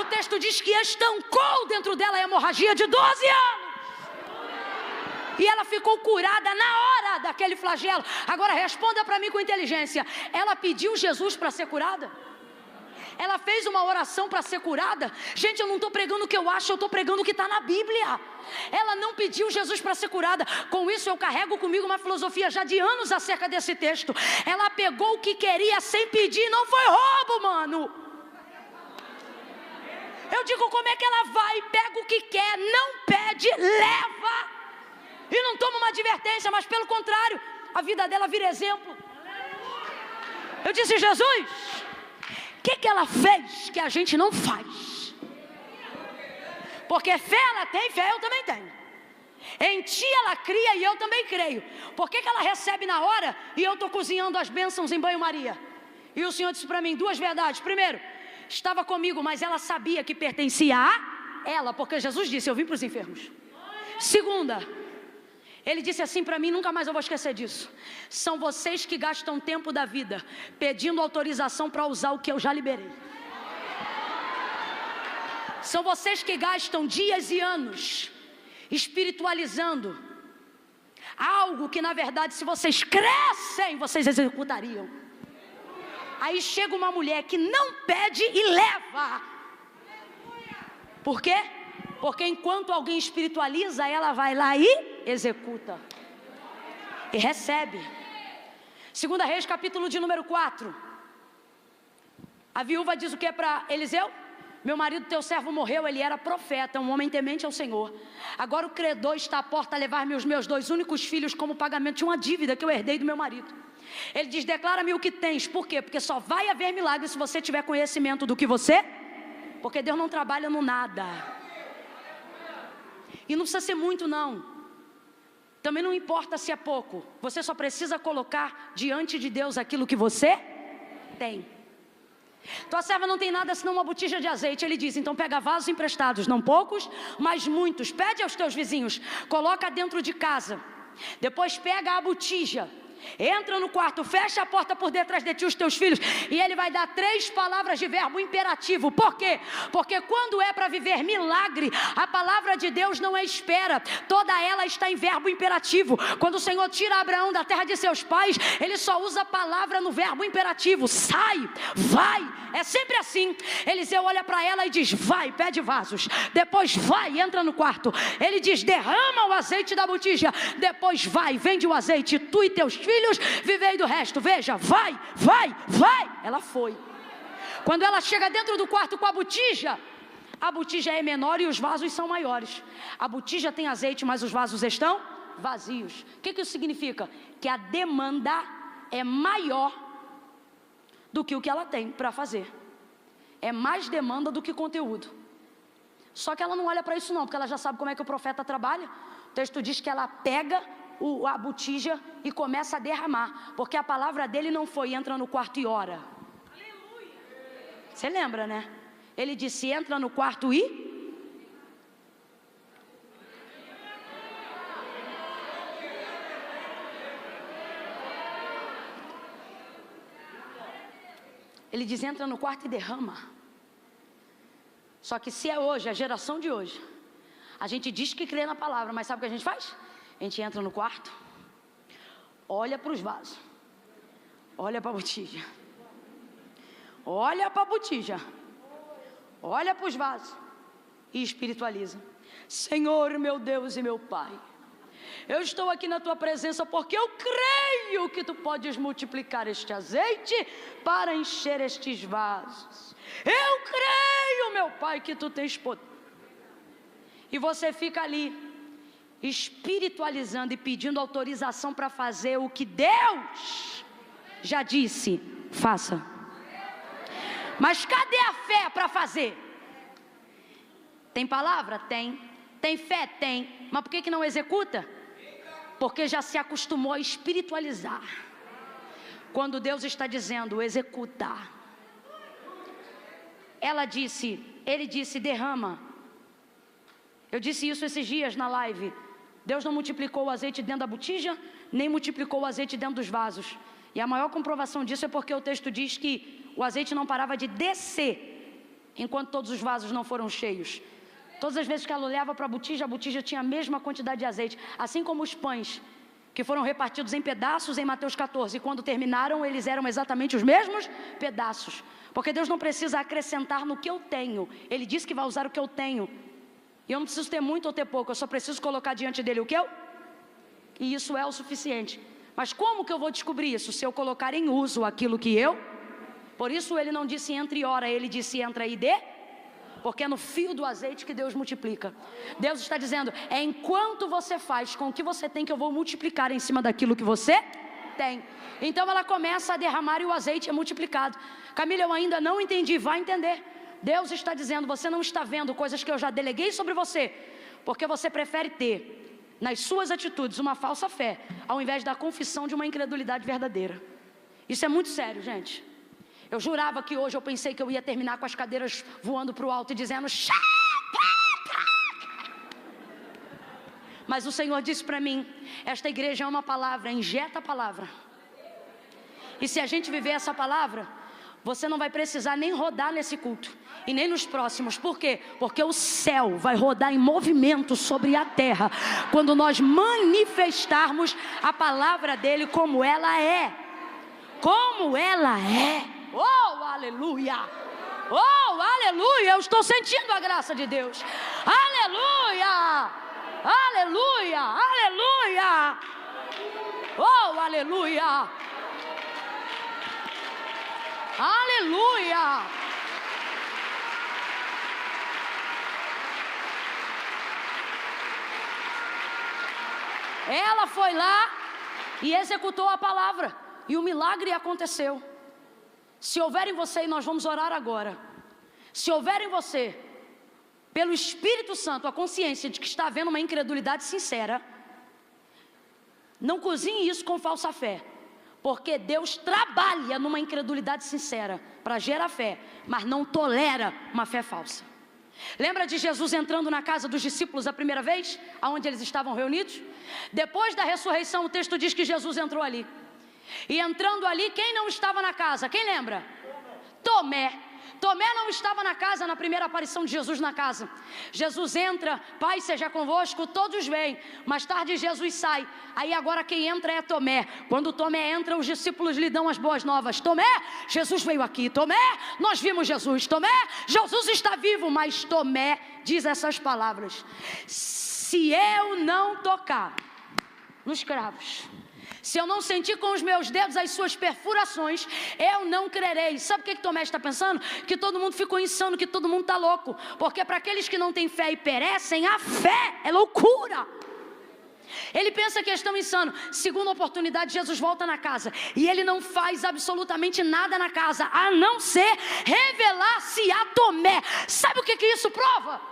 O texto diz que estancou dentro dela a hemorragia de 12 anos. E ela ficou curada na hora daquele flagelo. Agora responda para mim com inteligência: ela pediu Jesus para ser curada? Ela fez uma oração para ser curada? Gente, eu não estou pregando o que eu acho, eu estou pregando o que está na Bíblia. Ela não pediu Jesus para ser curada. Com isso eu carrego comigo uma filosofia já de anos acerca desse texto. Ela pegou o que queria sem pedir. Não foi roubo, mano. Eu digo: como é que ela vai, pega o que quer, não pede, leva, e não toma uma advertência, mas pelo contrário, a vida dela vira exemplo. Eu disse: Jesus, o que ela fez que a gente não faz? Porque fé ela tem, fé eu também tenho. Em ti ela cria e eu também creio. Por que ela recebe na hora e eu estou cozinhando as bênçãos em banho-maria? E o Senhor disse para mim 2 verdades. Primeiro, estava comigo, mas ela sabia que pertencia a ela, porque Jesus disse: eu vim para os enfermos. Segunda, ele disse assim para mim, nunca mais eu vou esquecer disso: são vocês que gastam tempo da vida pedindo autorização para usar o que eu já liberei. São vocês que gastam dias e anos espiritualizando algo que na verdade, se vocês crescem, vocês executariam. Aí chega uma mulher que não pede e leva. Por quê? Porque enquanto alguém espiritualiza, ela vai lá e executa. E recebe. 2 Reis, capítulo de número 4. A viúva diz o que para Eliseu? Meu marido, teu servo, morreu, ele era profeta, um homem temente ao Senhor. Agora o credor está à porta a levar-me os meus 2 únicos filhos como pagamento de uma dívida que eu herdei do meu marido. Ele diz: declara-me o que tens. Por quê? Porque só vai haver milagre se você tiver conhecimento do que você... Porque Deus não trabalha no nada. E não precisa ser muito não. Também não importa se é pouco, você só precisa colocar diante de Deus aquilo que você tem. Tua serva não tem nada senão uma botija de azeite. Ele diz, então pega vasos emprestados, não poucos, mas muitos. Pede aos teus vizinhos, coloca dentro de casa. Depois pega a botija, entra no quarto, fecha a porta por detrás de ti, os teus filhos, e ele vai dar 3 palavras de verbo imperativo. Por quê? Porque quando é para viver milagre, a palavra de Deus não é espera, toda ela está em verbo imperativo. Quando o Senhor tira Abraão da terra de seus pais, ele só usa a palavra no verbo imperativo. Sai, vai, é sempre assim. Eliseu olha para ela e diz, vai, pede vasos. Depois vai, entra no quarto. Ele diz, derrama o azeite da botija. Depois vai, vende o azeite, tu e teus filhos, vivei do resto. Veja, vai, vai, vai. Ela foi. Quando ela chega dentro do quarto com a botija é menor e os vasos são maiores. A botija tem azeite, mas os vasos estão vazios. O que isso significa? Que a demanda é maior do que o que ela tem para fazer. É mais demanda do que conteúdo. Só que ela não olha para isso não, porque ela já sabe como é que o profeta trabalha. O texto diz que ela pega a botija e começa a derramar, porque a palavra dele não foi entra no quarto e ora. Você lembra, né? Ele disse entra no quarto e ele diz entra no quarto e derrama. Só que se é hoje, a geração de hoje, a gente diz que crê na palavra, mas sabe o que a gente faz? A gente entra no quarto, olha para os vasos, olha para a botija, olha para a botija, olha para os vasos e espiritualiza. Senhor, meu Deus e meu Pai, eu estou aqui na tua presença porque eu creio que tu podes multiplicar este azeite para encher estes vasos. Eu creio, meu Pai, que tu tens poder. E você fica ali espiritualizando e pedindo autorização para fazer o que Deus já disse, faça. Mas cadê a fé para fazer? Tem palavra? Tem. Tem fé? Tem. Mas por que não executa? Porque já se acostumou a espiritualizar. Quando Deus está dizendo, executa. Ele disse, derrama. Eu disse isso esses dias na live. Deus não multiplicou o azeite dentro da botija, nem multiplicou o azeite dentro dos vasos. E a maior comprovação disso é porque o texto diz que o azeite não parava de descer, enquanto todos os vasos não foram cheios. Todas as vezes que ela olhava para a botija tinha a mesma quantidade de azeite. Assim como os pães, que foram repartidos em pedaços em Mateus 14. E quando terminaram, eles eram exatamente os mesmos pedaços. Porque Deus não precisa acrescentar no que eu tenho. Ele diz que vai usar o que eu tenho. E eu não preciso ter muito ou ter pouco, eu só preciso colocar diante dele o que eu? E isso é o suficiente. Mas como que eu vou descobrir isso? Se eu colocar em uso aquilo que eu? Por isso ele não disse entre e ora, ele disse entra e dê. Porque é no fio do azeite que Deus multiplica. Deus está dizendo, é enquanto você faz com o que você tem que eu vou multiplicar em cima daquilo que você tem. Então ela começa a derramar e o azeite é multiplicado. Camila, eu ainda não entendi, vai entender. Deus está dizendo, você não está vendo coisas que eu já deleguei sobre você, porque você prefere ter nas suas atitudes uma falsa fé, ao invés da confissão de uma incredulidade verdadeira. Isso é muito sério, gente. Eu jurava que hoje eu pensei que eu ia terminar com as cadeiras voando para o alto e dizendo mas o Senhor disse para mim, esta igreja é uma palavra, injeta a palavra. E se a gente viver essa palavra, você não vai precisar nem rodar nesse culto e nem nos próximos. Por quê? Porque o céu vai rodar em movimento sobre a terra quando nós manifestarmos a palavra dele como ela é. Como ela é. Oh, aleluia! Oh, aleluia! Eu estou sentindo a graça de Deus. Aleluia! Aleluia! Aleluia! Oh, aleluia! Aleluia! Ela foi lá e executou a palavra e o milagre aconteceu. Se houver em você, e nós vamos orar agora, se houver em você, pelo Espírito Santo, a consciência de que está havendo uma incredulidade sincera, Não cozinhe isso com falsa fé, porque Deus trabalha numa incredulidade sincera para gerar fé, mas não tolera uma fé falsa. Lembra de Jesus entrando na casa dos discípulos a primeira vez, aonde eles estavam reunidos? Depois da ressurreição, o texto diz que Jesus entrou ali. E entrando ali, quem não estava na casa? Quem lembra? Tomé. Tomé não estava na casa na primeira aparição de Jesus na casa. Jesus entra, Pai seja convosco, todos vêm. Mais tarde Jesus sai. Aí agora quem entra é Tomé. Quando Tomé entra, os discípulos lhe dão as boas novas. Tomé, Jesus veio aqui. Tomé, nós vimos Jesus. Tomé, Jesus está vivo. Mas Tomé diz essas palavras: se eu não tocar nos cravos, se eu não sentir com os meus dedos as suas perfurações, eu não crerei. Sabe o que Tomé está pensando? Que todo mundo ficou insano, que todo mundo está louco. Porque para aqueles que não têm fé e perecem, a fé é loucura. Ele pensa que estão insanos. Segunda oportunidade, Jesus volta na casa. E ele não faz absolutamente nada na casa, a não ser revelar-se a Tomé. Sabe o que isso prova?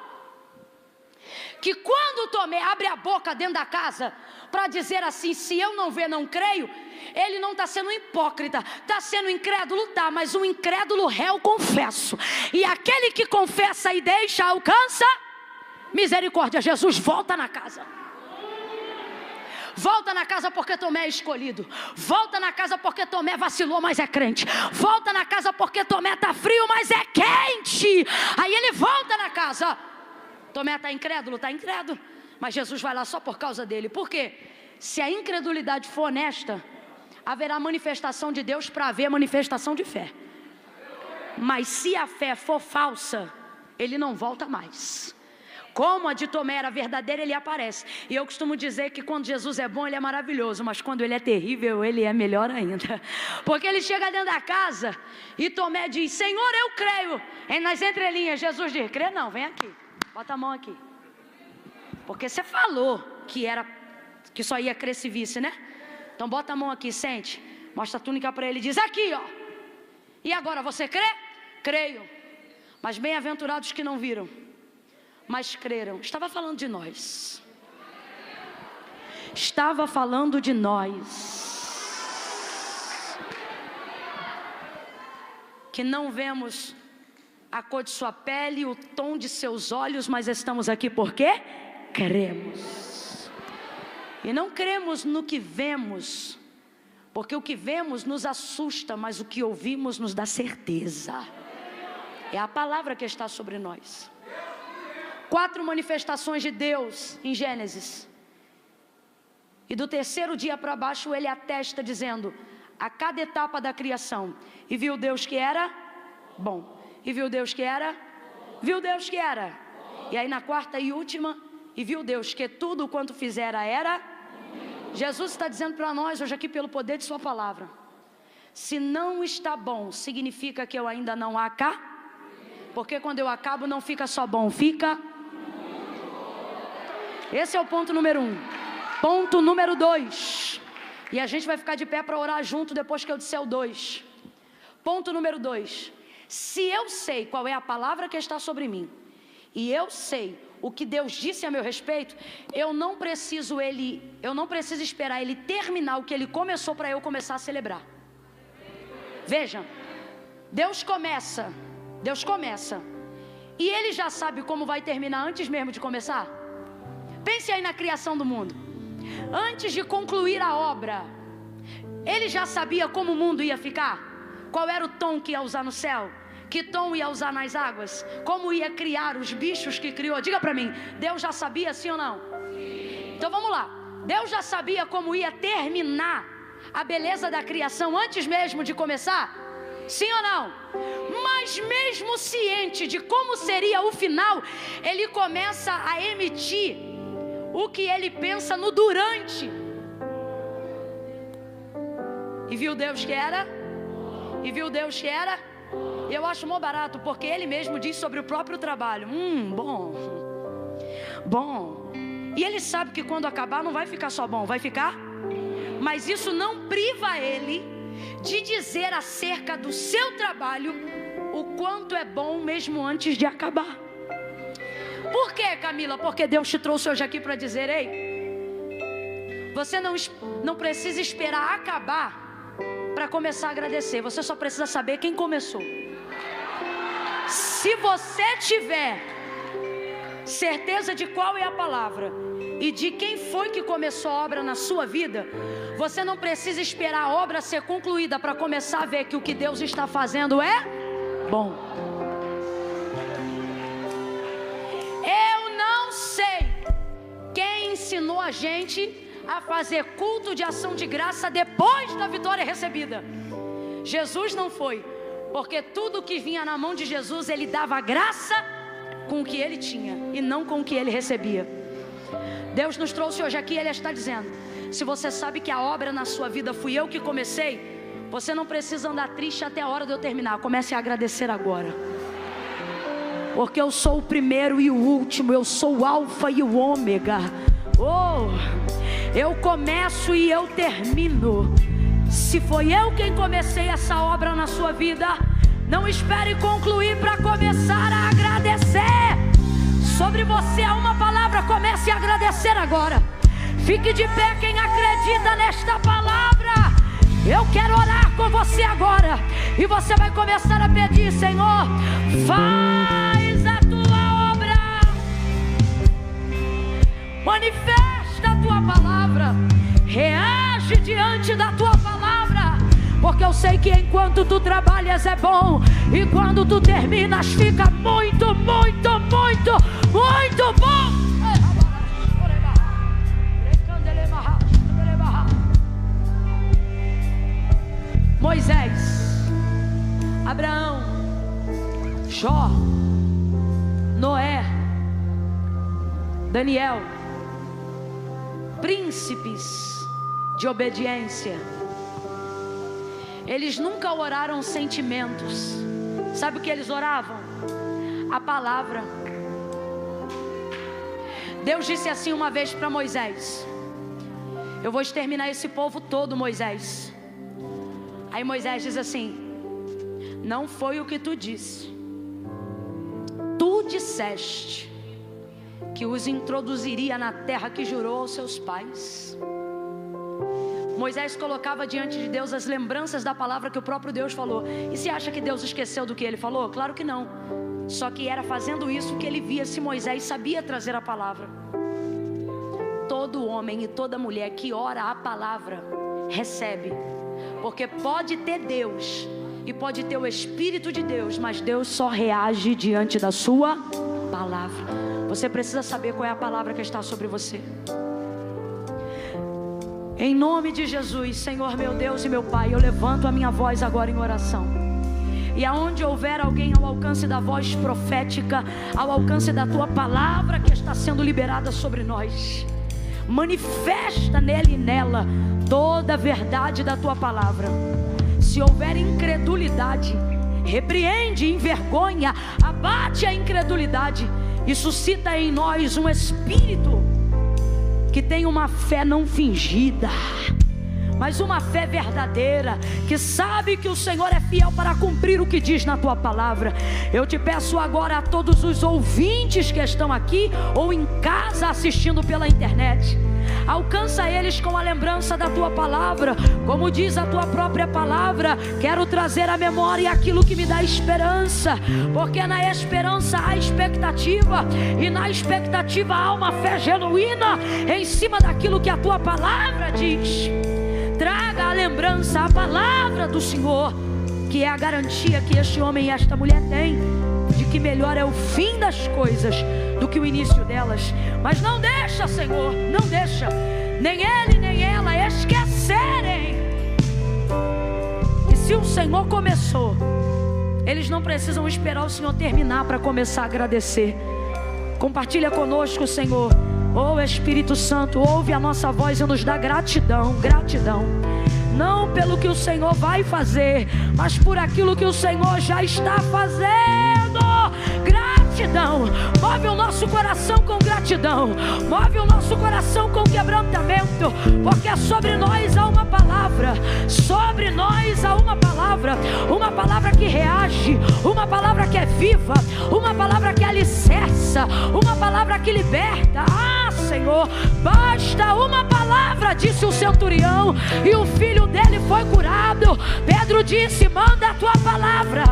Que quando Tomé abre a boca dentro da casa para dizer assim: se eu não ver, não creio, ele não está sendo hipócrita, está sendo incrédulo, tá, mas um incrédulo réu confesso. E aquele que confessa e deixa, alcança misericórdia. Jesus volta na casa. Volta na casa porque Tomé é escolhido. Volta na casa porque Tomé vacilou, mas é crente. Volta na casa porque Tomé está frio, mas é quente. Aí ele volta na casa. Tomé está incrédulo, está incrédulo, mas Jesus vai lá só por causa dele. Por quê? Se a incredulidade for honesta, haverá manifestação de Deus para haver manifestação de fé. Mas se a fé for falsa, ele não volta mais. Como a de Tomé era verdadeira, ele aparece. E eu costumo dizer que quando Jesus é bom, ele é maravilhoso, mas quando ele é terrível, ele é melhor ainda. Porque ele chega dentro da casa e Tomé diz: Senhor, eu creio. E nas entrelinhas Jesus diz: crê não, vem aqui. Bota a mão aqui. Porque você falou que só ia crer se visse, né? Então bota a mão aqui, sente. Mostra a túnica para ele e diz: aqui, ó. E agora, você crê? Creio. Mas bem-aventurados que não viram, mas creram. Estava falando de nós. Estava falando de nós. Que não vemos a cor de sua pele, o tom de seus olhos, mas estamos aqui porque cremos. E não cremos no que vemos, porque o que vemos nos assusta, mas o que ouvimos nos dá certeza. É a palavra que está sobre nós. 4 manifestações de Deus em Gênesis. E do terceiro dia para baixo ele atesta dizendo: a cada etapa da criação. E viu Deus que era bom. E viu Deus que era? Viu Deus que era? E aí na quarta e última, e viu Deus que tudo quanto fizera era? Jesus está dizendo para nós hoje aqui pelo poder de sua palavra: se não está bom, significa que eu ainda não acabo. Porque quando eu acabo não fica só bom, fica. Esse é o ponto número 1. Ponto número 2. E a gente vai ficar de pé para orar junto depois que eu disser o 2. Ponto número 2. Se eu sei qual é a palavra que está sobre mim, e eu sei o que Deus disse a meu respeito, eu não preciso esperar ele terminar o que ele começou para eu começar a celebrar. Veja, Deus começa, e ele já sabe como vai terminar antes mesmo de começar. Pense aí na criação do mundo. Antes de concluir a obra, ele já sabia como o mundo ia ficar. Qual era o tom que ia usar no céu? Que tom ia usar nas águas? Como ia criar os bichos que criou? Diga para mim, Deus já sabia, sim ou não? Sim. Então vamos lá. Deus já sabia como ia terminar a beleza da criação antes mesmo de começar? Sim ou não? Mas mesmo ciente de como seria o final, ele começa a emitir o que ele pensa no durante. E viu Deus que era? E viu Deus que era? Eu acho mó barato, porque ele mesmo diz sobre o próprio trabalho. Bom. E ele sabe que quando acabar não vai ficar só bom, vai ficar? Mas isso não priva ele de dizer acerca do seu trabalho o quanto é bom mesmo antes de acabar. Por quê, Camila? Porque Deus te trouxe hoje aqui para dizer: ei, Você não precisa esperar acabar para começar a agradecer. Você só precisa saber quem começou. Se você tiver certeza de qual é a palavra e de quem foi que começou a obra na sua vida, você não precisa esperar a obra ser concluída para começar a ver que o que Deus está fazendo é bom. Eu não sei quem ensinou a gente a fazer culto de ação de graça depois da vitória recebida. Jesus não foi, porque tudo que vinha na mão de Jesus, ele dava graça com o que ele tinha e não com o que ele recebia. Deus nos trouxe hoje aqui, ele está dizendo: se você sabe que a obra na sua vida fui eu que comecei, você não precisa andar triste até a hora de eu terminar. Comece a agradecer agora, porque eu sou o primeiro e o último, eu sou o alfa e o ômega. Eu começo e eu termino. Se foi eu quem comecei essa obra na sua vida, não espere concluir para começar a agradecer. Sobre você há uma palavra, comece a agradecer agora. Fique de pé quem acredita nesta palavra. Eu quero orar com você agora, e você vai começar a pedir: Senhor, faz a tua obra, manifesta a tua palavra, reage diante da tua palavra, porque eu sei que enquanto tu trabalhas é bom, e quando tu terminas fica muito, muito, muito, muito bom. Moisés, Abraão, Jó, Noé, Daniel, príncipes de obediência. Eles nunca oraram sentimentos. Sabe o que eles oravam? A palavra. Deus disse assim uma vez para Moisés: eu vou exterminar esse povo todo, Moisés. Aí Moisés diz assim: não foi o que tu disse. Tu disseste que os introduziria na terra que jurou aos seus pais. Moisés colocava diante de Deus as lembranças da palavra que o próprio Deus falou. E você acha que Deus esqueceu do que ele falou? Claro que não. Só que era fazendo isso que ele via se Moisés sabia trazer a palavra. Todo homem e toda mulher que ora a palavra recebe. Porque pode ter Deus e pode ter o Espírito de Deus, mas Deus só reage diante da sua palavra. Você precisa saber qual é a palavra que está sobre você. Em nome de Jesus, Senhor meu Deus e meu Pai, eu levanto a minha voz agora em oração. E aonde houver alguém ao alcance da voz profética, ao alcance da tua palavra que está sendo liberada sobre nós, manifesta nele e nela toda a verdade da tua palavra. Se houver incredulidade, repreende, envergonha, abate a incredulidade e suscita em nós um espírito que tem uma fé não fingida, mas uma fé verdadeira, que sabe que o Senhor é fiel para cumprir o que diz na tua palavra. Eu te peço agora a todos os ouvintes que estão aqui ou em casa assistindo pela internet, alcança eles com a lembrança da tua palavra. Como diz a tua própria palavra, quero trazer à memória aquilo que me dá esperança, porque na esperança há expectativa, e na expectativa há uma fé genuína em cima daquilo que a tua palavra diz. Traga a lembrança, a palavra do Senhor, que é a garantia que este homem e esta mulher têm, de que melhor é o fim das coisas do que o início delas. Mas não deixa, Senhor, não deixa nem ele nem ela esquecerem que se o Senhor começou, eles não precisam esperar o Senhor terminar para começar a agradecer. Compartilha conosco, Senhor. Oh Espírito Santo, ouve a nossa voz e nos dá gratidão, gratidão. Não pelo que o Senhor vai fazer, mas por aquilo que o Senhor já está fazendo. Gratidão. Move o nosso coração com gratidão. Move o nosso coração com quebrantamento, porque sobre nós há uma palavra. Sobre nós há uma palavra que reage, uma palavra que é viva, uma palavra que alicerça, uma palavra que liberta. Senhor. Basta uma palavra, disse o centurião, e o filho dele foi curado. Pedro disse: manda a tua palavra,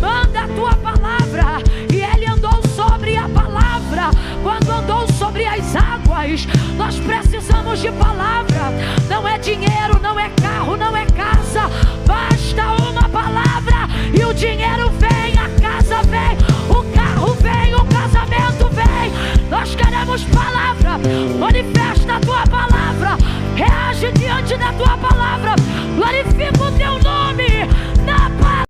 manda a tua palavra. E ele andou sobre a palavra. Quando andou sobre as águas, nós precisamos de palavra. Não é dinheiro, não é carro, não é casa. Basta uma palavra e o dinheiro